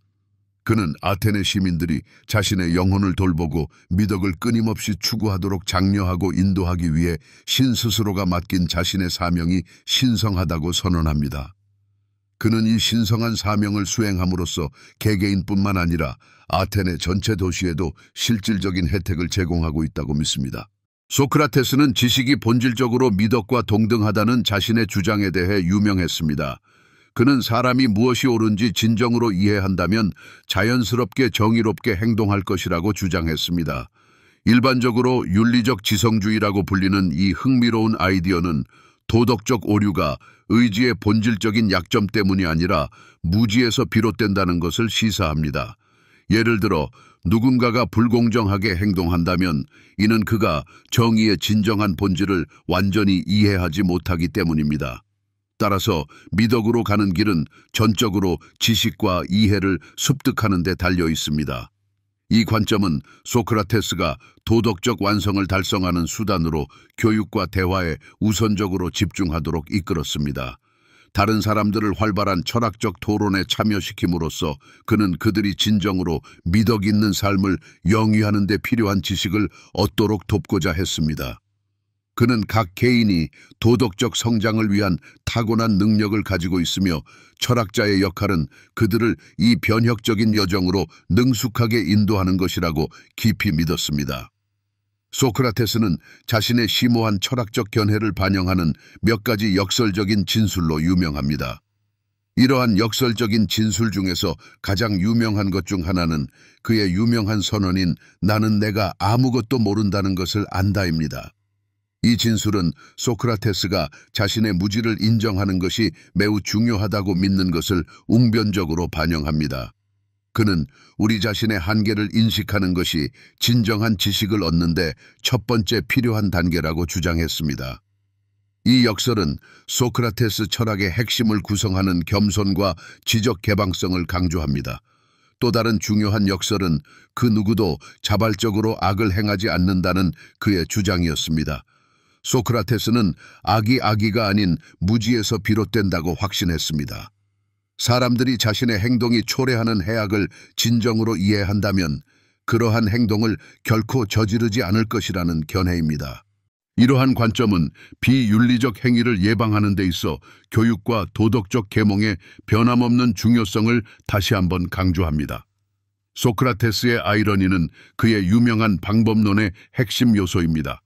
그는 아테네 시민들이 자신의 영혼을 돌보고 미덕을 끊임없이 추구하도록 장려하고 인도하기 위해 신 스스로가 맡긴 자신의 사명이 신성하다고 선언합니다. 그는 이 신성한 사명을 수행함으로써 개개인뿐만 아니라 아테네 전체 도시에도 실질적인 혜택을 제공하고 있다고 믿습니다. 소크라테스는 지식이 본질적으로 미덕과 동등하다는 자신의 주장에 대해 유명했습니다. 그는 사람이 무엇이 옳은지 진정으로 이해한다면 자연스럽게 정의롭게 행동할 것이라고 주장했습니다. 일반적으로 윤리적 지성주의라고 불리는 이 흥미로운 아이디어는 도덕적 오류가 의지의 본질적인 약점 때문이 아니라 무지에서 비롯된다는 것을 시사합니다. 예를 들어 누군가가 불공정하게 행동한다면 이는 그가 정의의 진정한 본질을 완전히 이해하지 못하기 때문입니다. 따라서 미덕으로 가는 길은 전적으로 지식과 이해를 습득하는 데 달려 있습니다. 이 관점은 소크라테스가 도덕적 완성을 달성하는 수단으로 교육과 대화에 우선적으로 집중하도록 이끌었습니다. 다른 사람들을 활발한 철학적 토론에 참여시킴으로써 그는 그들이 진정으로 미덕 있는 삶을 영위하는 데 필요한 지식을 얻도록 돕고자 했습니다. 그는 각 개인이 도덕적 성장을 위한 타고난 능력을 가지고 있으며 철학자의 역할은 그들을 이 변혁적인 여정으로 능숙하게 인도하는 것이라고 깊이 믿었습니다. 소크라테스는 자신의 심오한 철학적 견해를 반영하는 몇 가지 역설적인 진술로 유명합니다. 이러한 역설적인 진술 중에서 가장 유명한 것 중 하나는 그의 유명한 선언인 나는 내가 아무것도 모른다는 것을 안다입니다. 이 진술은 소크라테스가 자신의 무지를 인정하는 것이 매우 중요하다고 믿는 것을 웅변적으로 반영합니다. 그는 우리 자신의 한계를 인식하는 것이 진정한 지식을 얻는데 첫 번째 필요한 단계라고 주장했습니다. 이 역설은 소크라테스 철학의 핵심을 구성하는 겸손과 지적 개방성을 강조합니다. 또 다른 중요한 역설은 그 누구도 자발적으로 악을 행하지 않는다는 그의 주장이었습니다. 소크라테스는 악이 악의가 아닌 무지에서 비롯된다고 확신했습니다. 사람들이 자신의 행동이 초래하는 해악을 진정으로 이해한다면 그러한 행동을 결코 저지르지 않을 것이라는 견해입니다. 이러한 관점은 비윤리적 행위를 예방하는 데 있어 교육과 도덕적 계몽의 변함없는 중요성을 다시 한번 강조합니다. 소크라테스의 아이러니는 그의 유명한 방법론의 핵심 요소입니다.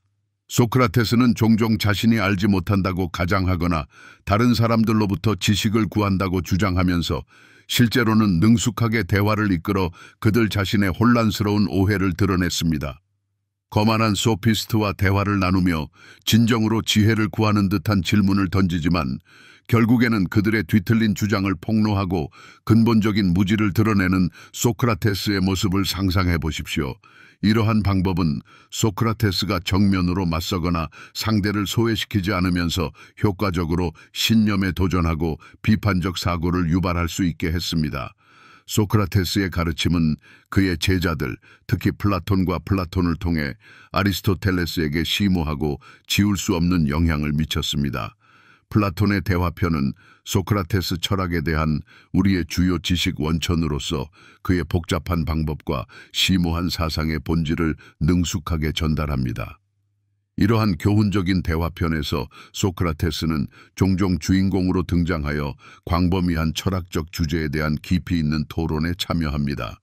소크라테스는 종종 자신이 알지 못한다고 가장하거나 다른 사람들로부터 지식을 구한다고 주장하면서 실제로는 능숙하게 대화를 이끌어 그들 자신의 혼란스러운 오해를 드러냈습니다. 거만한 소피스트와 대화를 나누며 진정으로 지혜를 구하는 듯한 질문을 던지지만 결국에는 그들의 뒤틀린 주장을 폭로하고 근본적인 무지를 드러내는 소크라테스의 모습을 상상해 보십시오. 이러한 방법은 소크라테스가 정면으로 맞서거나 상대를 소외시키지 않으면서 효과적으로 신념에 도전하고 비판적 사고를 유발할 수 있게 했습니다. 소크라테스의 가르침은 그의 제자들, 특히 플라톤과 플라톤을 통해 아리스토텔레스에게 심오하고 지울 수 없는 영향을 미쳤습니다. 플라톤의 대화편은 소크라테스 철학에 대한 우리의 주요 지식 원천으로서 그의 복잡한 방법과 심오한 사상의 본질을 능숙하게 전달합니다. 이러한 교훈적인 대화편에서 소크라테스는 종종 주인공으로 등장하여 광범위한 철학적 주제에 대한 깊이 있는 토론에 참여합니다.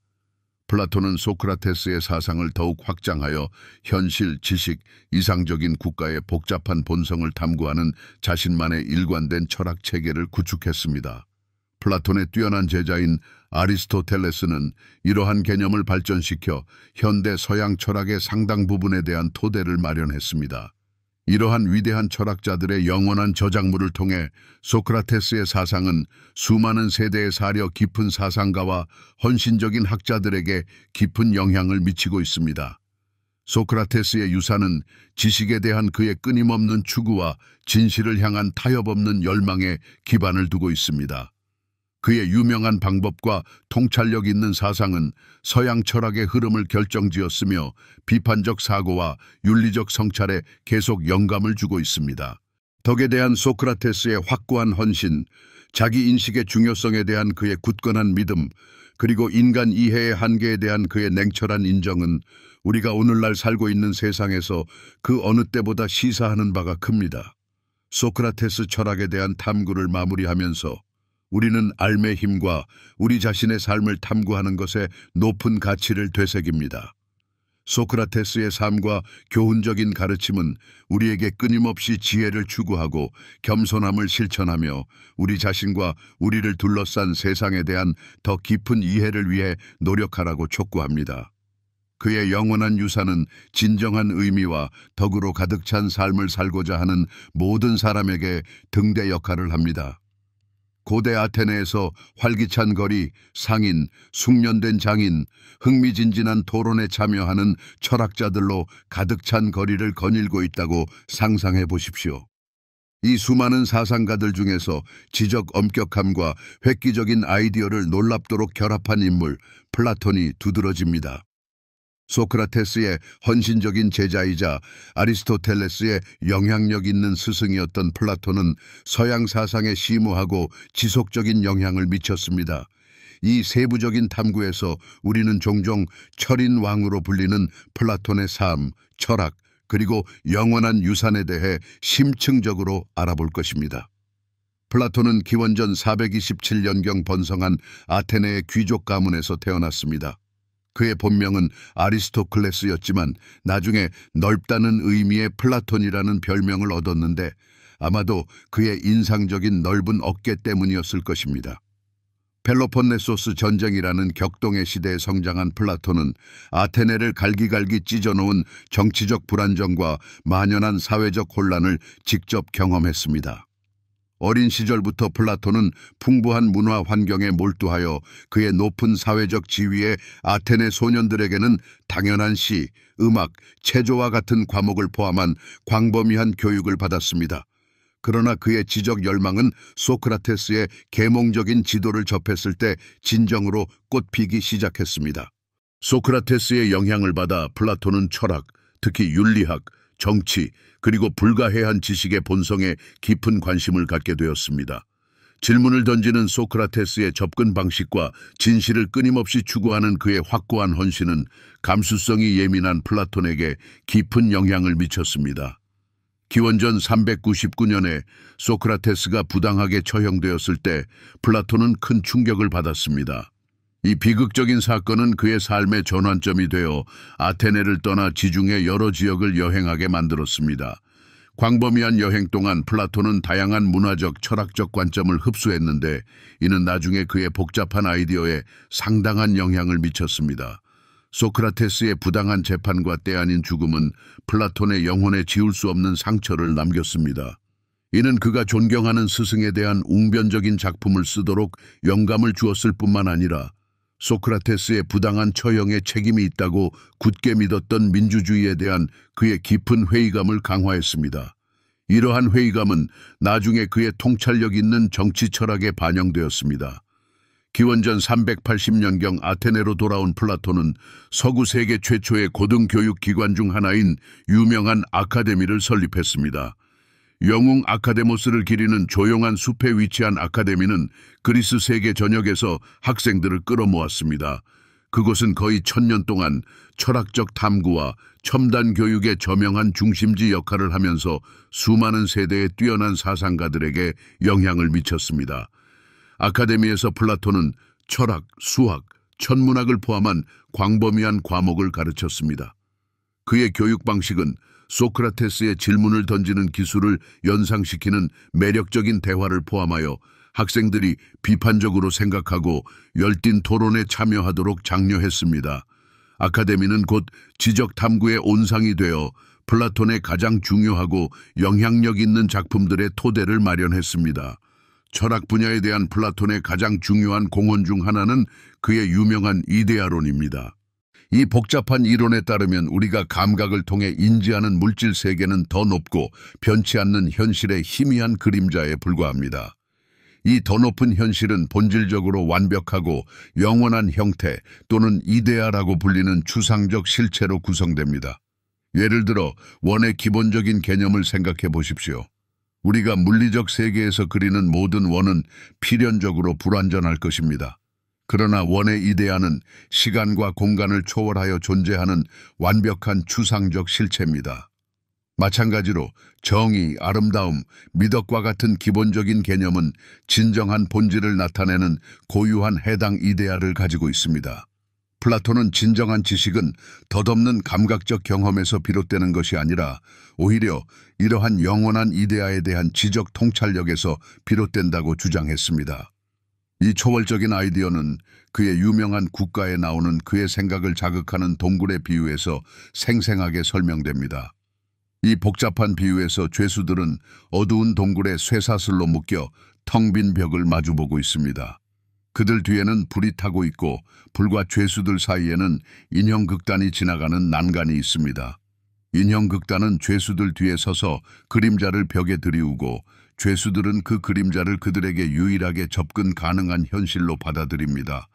플라톤은 소크라테스의 사상을 더욱 확장하여 현실, 지식, 이상적인 국가의 복잡한 본성을 탐구하는 자신만의 일관된 철학 체계를 구축했습니다. 플라톤의 뛰어난 제자인 아리스토텔레스는 이러한 개념을 발전시켜 현대 서양 철학의 상당 부분에 대한 토대를 마련했습니다. 이러한 위대한 철학자들의 영원한 저작물을 통해 소크라테스의 사상은 수많은 세대에 사려 깊은 사상가와 헌신적인 학자들에게 깊은 영향을 미치고 있습니다. 소크라테스의 유산은 지식에 대한 그의 끊임없는 추구와 진실을 향한 타협 없는 열망에 기반을 두고 있습니다. 그의 유명한 방법과 통찰력 있는 사상은 서양 철학의 흐름을 결정지었으며 비판적 사고와 윤리적 성찰에 계속 영감을 주고 있습니다. 덕에 대한 소크라테스의 확고한 헌신, 자기 인식의 중요성에 대한 그의 굳건한 믿음, 그리고 인간 이해의 한계에 대한 그의 냉철한 인정은 우리가 오늘날 살고 있는 세상에서 그 어느 때보다 시사하는 바가 큽니다. 소크라테스 철학에 대한 탐구를 마무리하면서 우리는 삶의 힘과 우리 자신의 삶을 탐구하는 것에 높은 가치를 되새깁니다. 소크라테스의 삶과 교훈적인 가르침은 우리에게 끊임없이 지혜를 추구하고 겸손함을 실천하며 우리 자신과 우리를 둘러싼 세상에 대한 더 깊은 이해를 위해 노력하라고 촉구합니다. 그의 영원한 유산은 진정한 의미와 덕으로 가득 찬 삶을 살고자 하는 모든 사람에게 등대 역할을 합니다. 고대 아테네에서 활기찬 거리, 상인, 숙련된 장인, 흥미진진한 토론에 참여하는 철학자들로 가득 찬 거리를 거닐고 있다고 상상해 보십시오. 이 수많은 사상가들 중에서 지적 엄격함과 획기적인 아이디어를 놀랍도록 결합한 인물, 플라톤이 두드러집니다. 소크라테스의 헌신적인 제자이자 아리스토텔레스의 영향력 있는 스승이었던 플라톤은 서양 사상에 심오하고 지속적인 영향을 미쳤습니다. 이 세부적인 탐구에서 우리는 종종 철인 왕으로 불리는 플라톤의 삶, 철학, 그리고 영원한 유산에 대해 심층적으로 알아볼 것입니다. 플라톤은 기원전 427년경 번성한 아테네의 귀족 가문에서 태어났습니다. 그의 본명은 아리스토클레스였지만 나중에 넓다는 의미의 플라톤이라는 별명을 얻었는데 아마도 그의 인상적인 넓은 어깨 때문이었을 것입니다. 펠로폰네소스 전쟁이라는 격동의 시대에 성장한 플라톤은 아테네를 갈기갈기 찢어놓은 정치적 불안정과 만연한 사회적 혼란을 직접 경험했습니다. 어린 시절부터 플라톤은 풍부한 문화 환경에 몰두하여 그의 높은 사회적 지위에 아테네 소년들에게는 당연한 시, 음악, 체조와 같은 과목을 포함한 광범위한 교육을 받았습니다. 그러나 그의 지적 열망은 소크라테스의 계몽적인 지도를 접했을 때 진정으로 꽃피기 시작했습니다. 소크라테스의 영향을 받아 플라톤은 철학, 특히 윤리학, 정치, 그리고 불가해한 지식의 본성에 깊은 관심을 갖게 되었습니다. 질문을 던지는 소크라테스의 접근 방식과 진실을 끊임없이 추구하는 그의 확고한 헌신은 감수성이 예민한 플라톤에게 깊은 영향을 미쳤습니다. 기원전 399년에 소크라테스가 부당하게 처형되었을 때 플라톤은 큰 충격을 받았습니다. 이 비극적인 사건은 그의 삶의 전환점이 되어 아테네를 떠나 지중해 여러 지역을 여행하게 만들었습니다. 광범위한 여행 동안 플라톤은 다양한 문화적, 철학적 관점을 흡수했는데 이는 나중에 그의 복잡한 아이디어에 상당한 영향을 미쳤습니다. 소크라테스의 부당한 재판과 때 아닌 죽음은 플라톤의 영혼에 지울 수 없는 상처를 남겼습니다. 이는 그가 존경하는 스승에 대한 웅변적인 작품을 쓰도록 영감을 주었을 뿐만 아니라 소크라테스의 부당한 처형에 책임이 있다고 굳게 믿었던 민주주의에 대한 그의 깊은 회의감을 강화했습니다. 이러한 회의감은 나중에 그의 통찰력 있는 정치 철학에 반영되었습니다. 기원전 380년경 아테네로 돌아온 플라톤은 서구 세계 최초의 고등교육 기관 중 하나인 유명한 아카데미를 설립했습니다. 영웅 아카데모스를 기리는 조용한 숲에 위치한 아카데미는 그리스 세계 전역에서 학생들을 끌어모았습니다. 그곳은 거의 1000년 동안 철학적 탐구와 첨단 교육의 저명한 중심지 역할을 하면서 수많은 세대의 뛰어난 사상가들에게 영향을 미쳤습니다. 아카데미에서 플라톤은 철학, 수학, 천문학을 포함한 광범위한 과목을 가르쳤습니다. 그의 교육 방식은 소크라테스의 질문을 던지는 기술을 연상시키는 매력적인 대화를 포함하여 학생들이 비판적으로 생각하고 열띤 토론에 참여하도록 장려했습니다. 아카데미는 곧 지적 탐구의 온상이 되어 플라톤의 가장 중요하고 영향력 있는 작품들의 토대를 마련했습니다. 철학 분야에 대한 플라톤의 가장 중요한 공헌 중 하나는 그의 유명한 이데아론입니다. 이 복잡한 이론에 따르면 우리가 감각을 통해 인지하는 물질 세계는 더 높고 변치 않는 현실의 희미한 그림자에 불과합니다. 이 더 높은 현실은 본질적으로 완벽하고 영원한 형태 또는 이데아라고 불리는 추상적 실체로 구성됩니다. 예를 들어 원의 기본적인 개념을 생각해 보십시오. 우리가 물리적 세계에서 그리는 모든 원은 필연적으로 불완전할 것입니다. 그러나 원의 이데아는 시간과 공간을 초월하여 존재하는 완벽한 추상적 실체입니다. 마찬가지로 정의, 아름다움, 미덕과 같은 기본적인 개념은 진정한 본질을 나타내는 고유한 해당 이데아를 가지고 있습니다. 플라톤은 진정한 지식은 덧없는 감각적 경험에서 비롯되는 것이 아니라 오히려 이러한 영원한 이데아에 대한 지적 통찰력에서 비롯된다고 주장했습니다. 이 초월적인 아이디어는 그의 유명한 국가에 나오는 그의 생각을 자극하는 동굴의 비유에서 생생하게 설명됩니다. 이 복잡한 비유에서 죄수들은 어두운 동굴에 쇠사슬로 묶여 텅 빈 벽을 마주보고 있습니다. 그들 뒤에는 불이 타고 있고 불과 죄수들 사이에는 인형극단이 지나가는 난간이 있습니다. 인형극단은 죄수들 뒤에 서서 그림자를 벽에 들이우고 죄수들은 그 그림자를 그들에게 유일하게 접근 가능한 현실로 받아들입니다.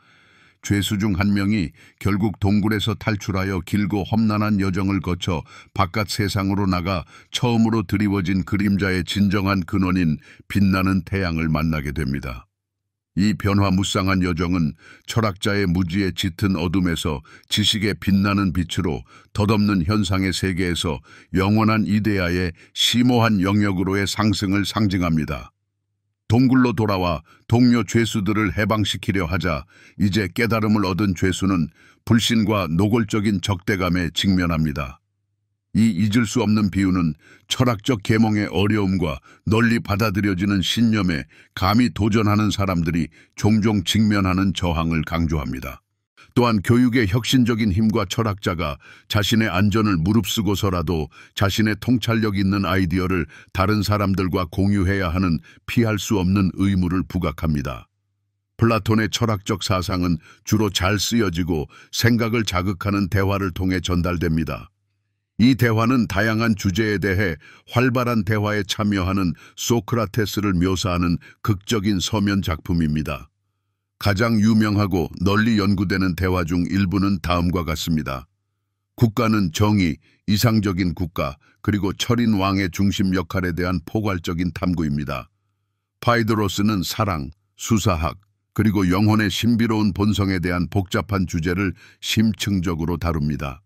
죄수 중 한 명이 결국 동굴에서 탈출하여 길고 험난한 여정을 거쳐 바깥 세상으로 나가 처음으로 드리워진 그림자의 진정한 근원인 빛나는 태양을 만나게 됩니다. 이 변화무쌍한 여정은 철학자의 무지에 짙은 어둠에서 지식의 빛나는 빛으로 덧없는 현상의 세계에서 영원한 이데아의 심오한 영역으로의 상승을 상징합니다. 동굴로 돌아와 동료 죄수들을 해방시키려 하자 이제 깨달음을 얻은 죄수는 불신과 노골적인 적대감에 직면합니다. 이 잊을 수 없는 비유는 철학적 계몽의 어려움과 널리 받아들여지는 신념에 감히 도전하는 사람들이 종종 직면하는 저항을 강조합니다. 또한 교육의 혁신적인 힘과 철학자가 자신의 안전을 무릅쓰고서라도 자신의 통찰력 있는 아이디어를 다른 사람들과 공유해야 하는 피할 수 없는 의무를 부각합니다. 플라톤의 철학적 사상은 주로 잘 쓰여지고 생각을 자극하는 대화를 통해 전달됩니다. 이 대화는 다양한 주제에 대해 활발한 대화에 참여하는 소크라테스를 묘사하는 극적인 서면 작품입니다. 가장 유명하고 널리 연구되는 대화 중 일부는 다음과 같습니다. 국가는 정의, 이상적인 국가, 그리고 철인 왕의 중심 역할에 대한 포괄적인 탐구입니다. 파이드로스는 사랑, 수사학, 그리고 영혼의 신비로운 본성에 대한 복잡한 주제를 심층적으로 다룹니다.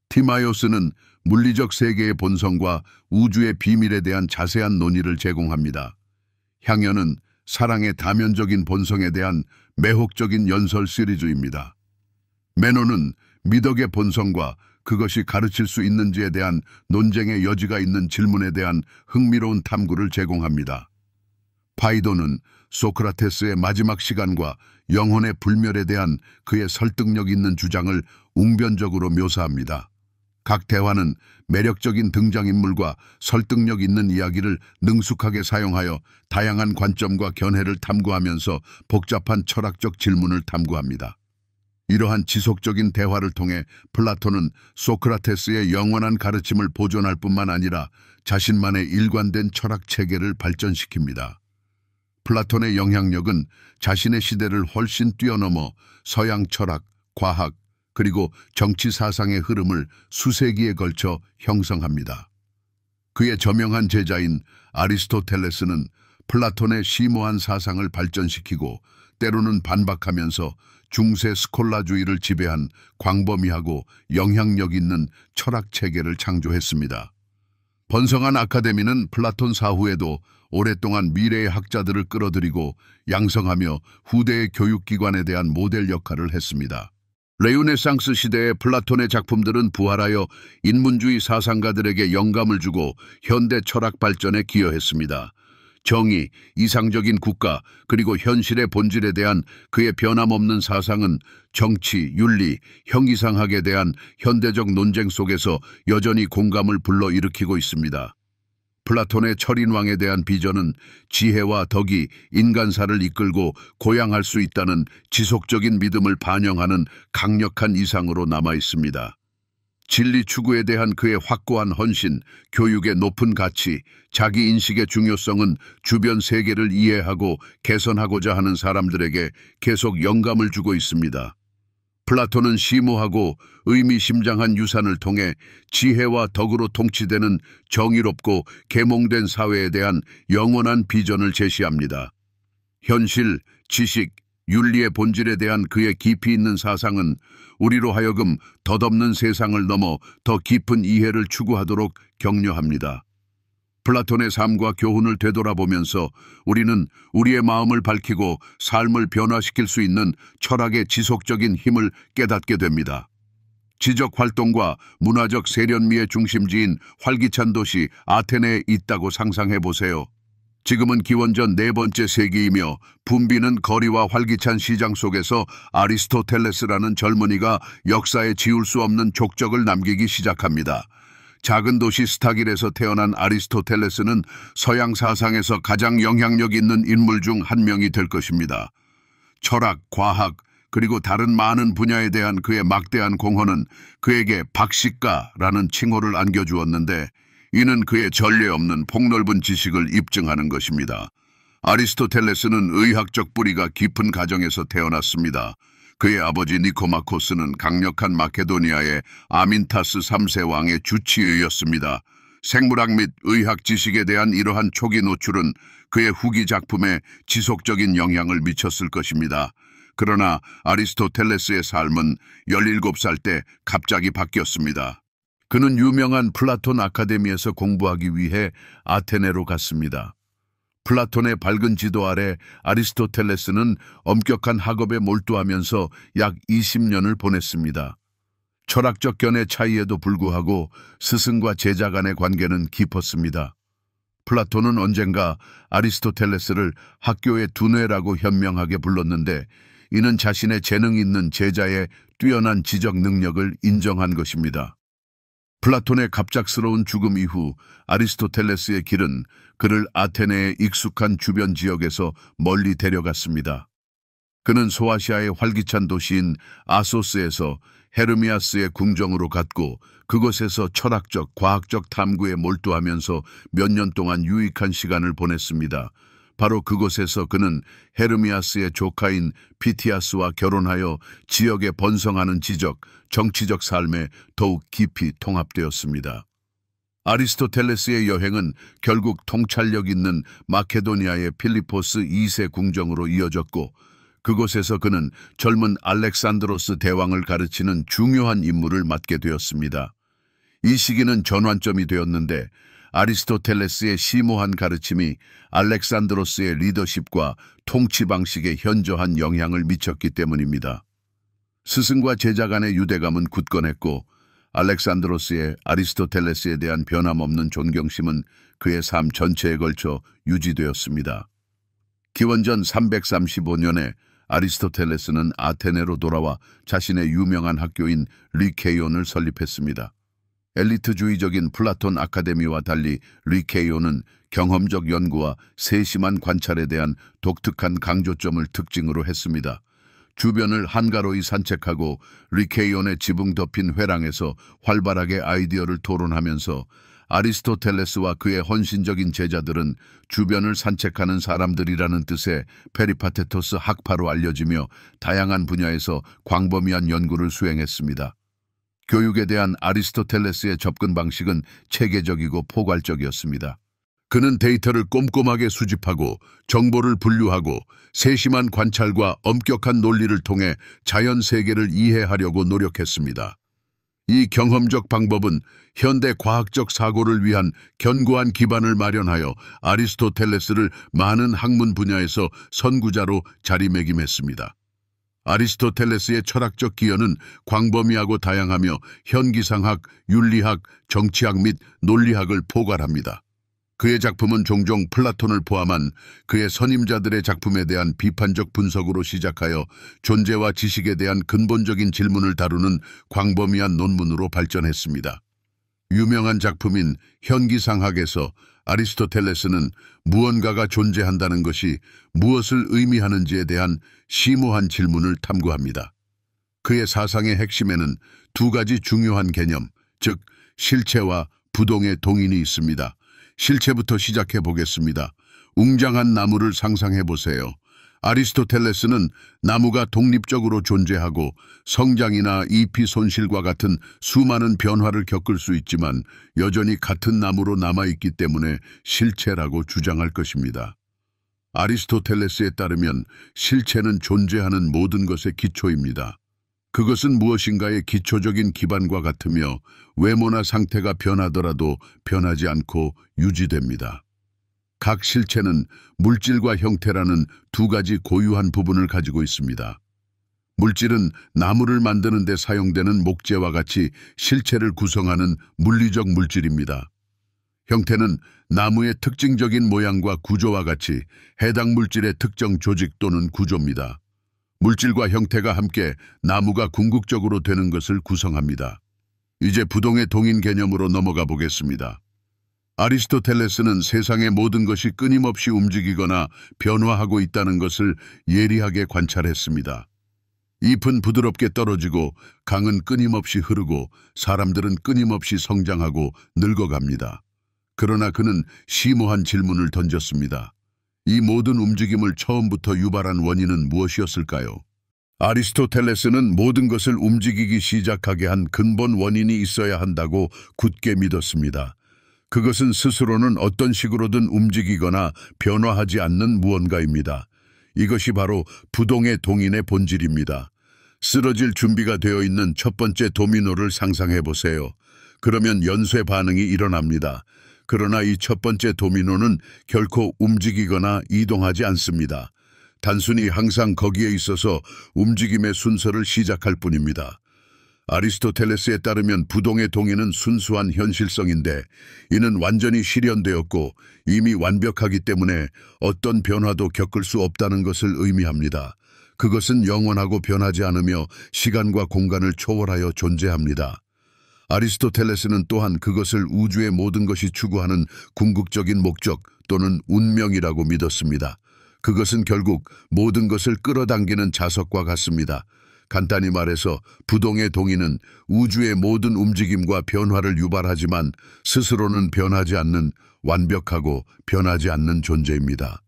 티마이오스는 물리적 세계의 본성과 우주의 비밀에 대한 자세한 논의를 제공합니다. 향연은 사랑의 다면적인 본성에 대한 매혹적인 연설 시리즈입니다. 매너는 미덕의 본성과 그것이 가르칠 수 있는지에 대한 논쟁의 여지가 있는 질문에 대한 흥미로운 탐구를 제공합니다. 파이도는 소크라테스의 마지막 시간과 영혼의 불멸에 대한 그의 설득력 있는 주장을 웅변적으로 묘사합니다. 각 대화는 매력적인 등장인물과 설득력 있는 이야기를 능숙하게 사용하여 다양한 관점과 견해를 탐구하면서 복잡한 철학적 질문을 탐구합니다. 이러한 지속적인 대화를 통해 플라톤은 소크라테스의 영원한 가르침을 보존할 뿐만 아니라 자신만의 일관된 철학 체계를 발전시킵니다. 플라톤의 영향력은 자신의 시대를 훨씬 뛰어넘어 서양 철학, 과학, 그리고 정치 사상의 흐름을 수세기에 걸쳐 형성합니다. 그의 저명한 제자인 아리스토텔레스는 플라톤의 심오한 사상을 발전시키고 때로는 반박하면서 중세 스콜라주의를 지배한 광범위하고 영향력 있는 철학 체계를 창조했습니다. 번성한 아카데미는 플라톤 사후에도 오랫동안 미래의 학자들을 끌어들이고 양성하며 후대의 교육기관에 대한 모델 역할을 했습니다. 르네상스 시대의 플라톤의 작품들은 부활하여 인문주의 사상가들에게 영감을 주고 현대 철학 발전에 기여했습니다. 정의, 이상적인 국가, 그리고 현실의 본질에 대한 그의 변함없는 사상은 정치, 윤리, 형이상학에 대한 현대적 논쟁 속에서 여전히 공감을 불러일으키고 있습니다. 플라톤의 철인왕에 대한 비전은 지혜와 덕이 인간사를 이끌고 고양할 수 있다는 지속적인 믿음을 반영하는 강력한 이상으로 남아 있습니다. 진리 추구에 대한 그의 확고한 헌신, 교육의 높은 가치, 자기 인식의 중요성은 주변 세계를 이해하고 개선하고자 하는 사람들에게 계속 영감을 주고 있습니다. 플라톤은 심오하고 의미심장한 유산을 통해 지혜와 덕으로 통치되는 정의롭고 계몽된 사회에 대한 영원한 비전을 제시합니다. 현실, 지식, 윤리의 본질에 대한 그의 깊이 있는 사상은 우리로 하여금 덧없는 세상을 넘어 더 깊은 이해를 추구하도록 격려합니다. 플라톤의 삶과 교훈을 되돌아보면서 우리는 우리의 마음을 밝히고 삶을 변화시킬 수 있는 철학의 지속적인 힘을 깨닫게 됩니다. 지적 활동과 문화적 세련미의 중심지인 활기찬 도시 아테네에 있다고 상상해 보세요. 지금은 기원전 4번째 세기이며 붐비는 거리와 활기찬 시장 속에서 아리스토텔레스라는 젊은이가 역사에 지울 수 없는 족적을 남기기 시작합니다. 작은 도시 스타길에서 태어난 아리스토텔레스는 서양 사상에서 가장 영향력 있는 인물 중 한 명이 될 것입니다. 철학, 과학, 그리고 다른 많은 분야에 대한 그의 막대한 공헌은 그에게 박식가라는 칭호를 안겨주었는데 이는 그의 전례 없는 폭넓은 지식을 입증하는 것입니다. 아리스토텔레스는 의학적 뿌리가 깊은 가정에서 태어났습니다. 그의 아버지 니코마코스는 강력한 마케도니아의 아민타스 3세 왕의 주치의였습니다. 생물학 및 의학 지식에 대한 이러한 초기 노출은 그의 후기 작품에 지속적인 영향을 미쳤을 것입니다. 그러나 아리스토텔레스의 삶은 17살 때 갑자기 바뀌었습니다. 그는 유명한 플라톤 아카데미에서 공부하기 위해 아테네로 갔습니다. 플라톤의 밝은 지도 아래 아리스토텔레스는 엄격한 학업에 몰두하면서 약 20년을 보냈습니다. 철학적 견해 차이에도 불구하고 스승과 제자 간의 관계는 깊었습니다. 플라톤은 언젠가 아리스토텔레스를 학교의 두뇌라고 현명하게 불렀는데 이는 자신의 재능 있는 제자의 뛰어난 지적 능력을 인정한 것입니다. 플라톤의 갑작스러운 죽음 이후 아리스토텔레스의 길은 그를 아테네의 익숙한 주변 지역에서 멀리 데려갔습니다. 그는 소아시아의 활기찬 도시인 아소스에서 헤르미아스의 궁정으로 갔고 그곳에서 철학적, 과학적 탐구에 몰두하면서 몇 년 동안 유익한 시간을 보냈습니다. 바로 그곳에서 그는 헤르미아스의 조카인 피티아스와 결혼하여 지역에 번성하는 지적, 정치적 삶에 더욱 깊이 통합되었습니다. 아리스토텔레스의 여행은 결국 통찰력 있는 마케도니아의 필리포스 2세 궁정으로 이어졌고 그곳에서 그는 젊은 알렉산드로스 대왕을 가르치는 중요한 임무를 맡게 되었습니다. 이 시기는 전환점이 되었는데 아리스토텔레스의 심오한 가르침이 알렉산드로스의 리더십과 통치 방식에 현저한 영향을 미쳤기 때문입니다. 스승과 제자 간의 유대감은 굳건했고 알렉산드로스의 아리스토텔레스에 대한 변함없는 존경심은 그의 삶 전체에 걸쳐 유지되었습니다. 기원전 335년에 아리스토텔레스는 아테네로 돌아와 자신의 유명한 학교인 리케이온을 설립했습니다. 엘리트주의적인 플라톤 아카데미와 달리 리케이온은 경험적 연구와 세심한 관찰에 대한 독특한 강조점을 특징으로 했습니다. 주변을 한가로이 산책하고 리케이온의 지붕 덮인 회랑에서 활발하게 아이디어를 토론하면서 아리스토텔레스와 그의 헌신적인 제자들은 주변을 산책하는 사람들이라는 뜻의 페리파테토스 학파로 알려지며 다양한 분야에서 광범위한 연구를 수행했습니다. 교육에 대한 아리스토텔레스의 접근 방식은 체계적이고 포괄적이었습니다. 그는 데이터를 꼼꼼하게 수집하고 정보를 분류하고 세심한 관찰과 엄격한 논리를 통해 자연 세계를 이해하려고 노력했습니다. 이 경험적 방법은 현대 과학적 사고를 위한 견고한 기반을 마련하여 아리스토텔레스를 많은 학문 분야에서 선구자로 자리매김했습니다. 아리스토텔레스의 철학적 기여는 광범위하고 다양하며 현기상학, 윤리학, 정치학 및 논리학을 포괄합니다. 그의 작품은 종종 플라톤을 포함한 그의 선임자들의 작품에 대한 비판적 분석으로 시작하여 존재와 지식에 대한 근본적인 질문을 다루는 광범위한 논문으로 발전했습니다. 유명한 작품인 현기상학에서 아리스토텔레스는 무언가가 존재한다는 것이 무엇을 의미하는지에 대한 심오한 질문을 탐구합니다. 그의 사상의 핵심에는 두 가지 중요한 개념, 즉 실체와 부동의 동인이 있습니다. 실체부터 시작해 보겠습니다. 웅장한 나무를 상상해 보세요. 아리스토텔레스는 나무가 독립적으로 존재하고 성장이나 잎이 손실과 같은 수많은 변화를 겪을 수 있지만 여전히 같은 나무로 남아있기 때문에 실체라고 주장할 것입니다. 아리스토텔레스에 따르면 실체는 존재하는 모든 것의 기초입니다. 그것은 무엇인가의 기초적인 기반과 같으며 외모나 상태가 변하더라도 변하지 않고 유지됩니다. 각 실체는 물질과 형태라는 두 가지 고유한 부분을 가지고 있습니다. 물질은 나무를 만드는 데 사용되는 목재와 같이 실체를 구성하는 물리적 물질입니다. 형태는 나무의 특징적인 모양과 구조와 같이 해당 물질의 특정 조직 또는 구조입니다. 물질과 형태가 함께 나무가 궁극적으로 되는 것을 구성합니다. 이제 부동의 동인 개념으로 넘어가 보겠습니다. 아리스토텔레스는 세상의 모든 것이 끊임없이 움직이거나 변화하고 있다는 것을 예리하게 관찰했습니다. 잎은 부드럽게 떨어지고 강은 끊임없이 흐르고 사람들은 끊임없이 성장하고 늙어갑니다. 그러나 그는 심오한 질문을 던졌습니다. 이 모든 움직임을 처음부터 유발한 원인은 무엇이었을까요? 아리스토텔레스는 모든 것을 움직이기 시작하게 한 근본 원인이 있어야 한다고 굳게 믿었습니다. 그것은 스스로는 어떤 식으로든 움직이거나 변화하지 않는 무언가입니다. 이것이 바로 부동의 동인의 본질입니다. 쓰러질 준비가 되어 있는 첫 번째 도미노를 상상해 보세요. 그러면 연쇄 반응이 일어납니다. 그러나 이 첫 번째 도미노는 결코 움직이거나 이동하지 않습니다. 단순히 항상 거기에 있어서 움직임의 순서를 시작할 뿐입니다. 아리스토텔레스에 따르면 부동의 동인은 순수한 현실성인데 이는 완전히 실현되었고 이미 완벽하기 때문에 어떤 변화도 겪을 수 없다는 것을 의미합니다. 그것은 영원하고 변하지 않으며 시간과 공간을 초월하여 존재합니다. 아리스토텔레스는 또한 그것을 우주의 모든 것이 추구하는 궁극적인 목적 또는 운명이라고 믿었습니다. 그것은 결국 모든 것을 끌어당기는 자석과 같습니다. 간단히 말해서 부동의 동의는 우주의 모든 움직임과 변화를 유발하지만 스스로는 변하지 않는 완벽하고 변하지 않는 존재입니다.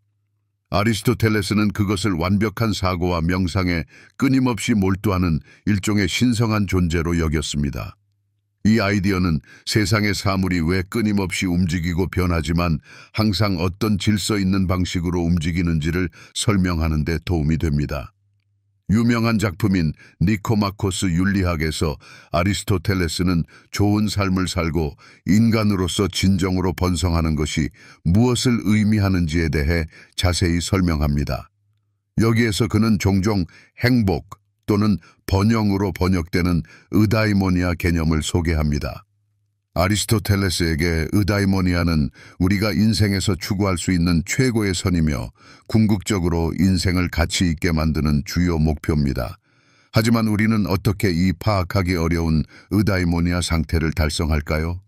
아리스토텔레스는 그것을 완벽한 사고와 명상에 끊임없이 몰두하는 일종의 신성한 존재로 여겼습니다. 이 아이디어는 세상의 사물이 왜 끊임없이 움직이고 변하지만 항상 어떤 질서 있는 방식으로 움직이는지를 설명하는 데 도움이 됩니다. 유명한 작품인 니코마코스 윤리학에서 아리스토텔레스는 좋은 삶을 살고 인간으로서 진정으로 번성하는 것이 무엇을 의미하는지에 대해 자세히 설명합니다. 여기에서 그는 종종 행복 또는 번영으로 번역되는 의다이모니아 개념을 소개합니다. 아리스토텔레스에게 의다이모니아는 우리가 인생에서 추구할 수 있는 최고의 선이며 궁극적으로 인생을 가치 있게 만드는 주요 목표입니다. 하지만 우리는 어떻게 이 파악하기 어려운 의다이모니아 상태를 달성할까요?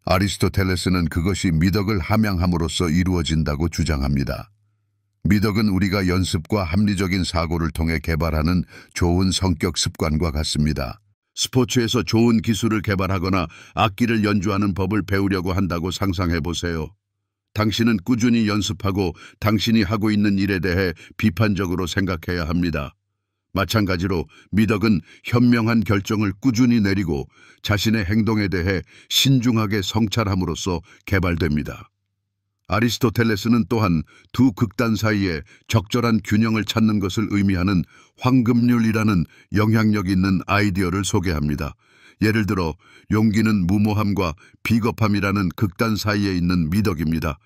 아리스토텔레스는 그것이 미덕을 함양함으로써 이루어진다고 주장합니다. 미덕은 우리가 연습과 합리적인 사고를 통해 개발하는 좋은 성격 습관과 같습니다. 스포츠에서 좋은 기술을 개발하거나 악기를 연주하는 법을 배우려고 한다고 상상해 보세요. 당신은 꾸준히 연습하고 당신이 하고 있는 일에 대해 비판적으로 생각해야 합니다. 마찬가지로 미덕은 현명한 결정을 꾸준히 내리고 자신의 행동에 대해 신중하게 성찰함으로써 개발됩니다. 아리스토텔레스는 또한 두 극단 사이에 적절한 균형을 찾는 것을 의미하는 황금률이라는 영향력 있는 아이디어를 소개합니다. 예를 들어 용기는 무모함과 비겁함이라는 극단 사이에 있는 미덕입니다.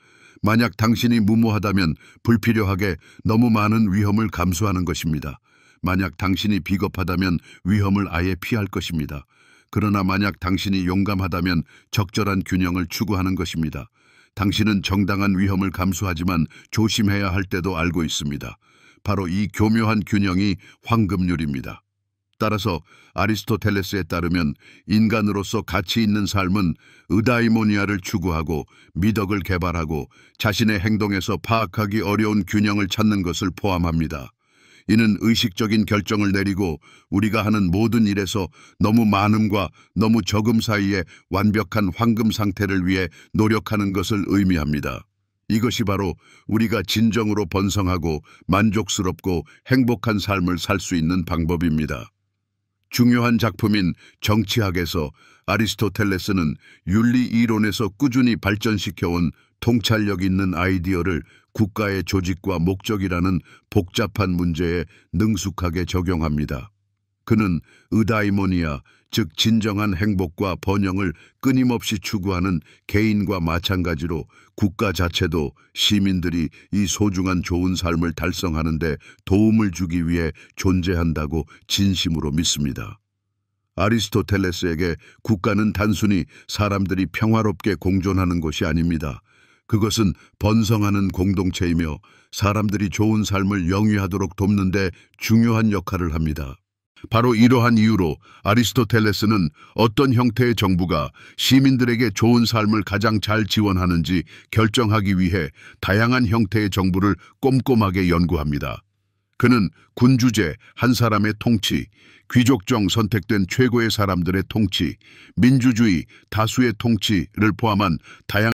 만약 당신이 무모하다면 불필요하게 너무 많은 위험을 감수하는 것입니다. 만약 당신이 비겁하다면 위험을 아예 피할 것입니다. 그러나 만약 당신이 용감하다면 적절한 균형을 추구하는 것입니다. 당신은 정당한 위험을 감수하지만 조심해야 할 때도 알고 있습니다. 바로 이 교묘한 균형이 황금률입니다. 따라서 아리스토텔레스에 따르면 인간으로서 가치 있는 삶은 의다이모니아를 추구하고 미덕을 개발하고 자신의 행동에서 파악하기 어려운 균형을 찾는 것을 포함합니다. 이는 의식적인 결정을 내리고 우리가 하는 모든 일에서 너무 많음과 너무 적음 사이에 완벽한 황금 상태를 위해 노력하는 것을 의미합니다. 이것이 바로 우리가 진정으로 번성하고 만족스럽고 행복한 삶을 살 수 있는 방법입니다. 중요한 작품인 정치학에서 아리스토텔레스는 윤리 이론에서 꾸준히 발전시켜온 통찰력 있는 아이디어를 국가의 조직과 목적이라는 복잡한 문제에 능숙하게 적용합니다. 그는 의다이모니아, 즉 진정한 행복과 번영을 끊임없이 추구하는 개인과 마찬가지로 국가 자체도 시민들이 이 소중한 좋은 삶을 달성하는 데 도움을 주기 위해 존재한다고 진심으로 믿습니다. 아리스토텔레스에게 국가는 단순히 사람들이 평화롭게 공존하는 것이 아닙니다. 그것은 번성하는 공동체이며 사람들이 좋은 삶을 영위하도록 돕는 데 중요한 역할을 합니다. 바로 이러한 이유로 아리스토텔레스는 어떤 형태의 정부가 시민들에게 좋은 삶을 가장 잘 지원하는지 결정하기 위해 다양한 형태의 정부를 꼼꼼하게 연구합니다. 그는 군주제, 한 사람의 통치, 귀족정 선택된 최고의 사람들의 통치, 민주주의, 다수의 통치를 포함한 다양한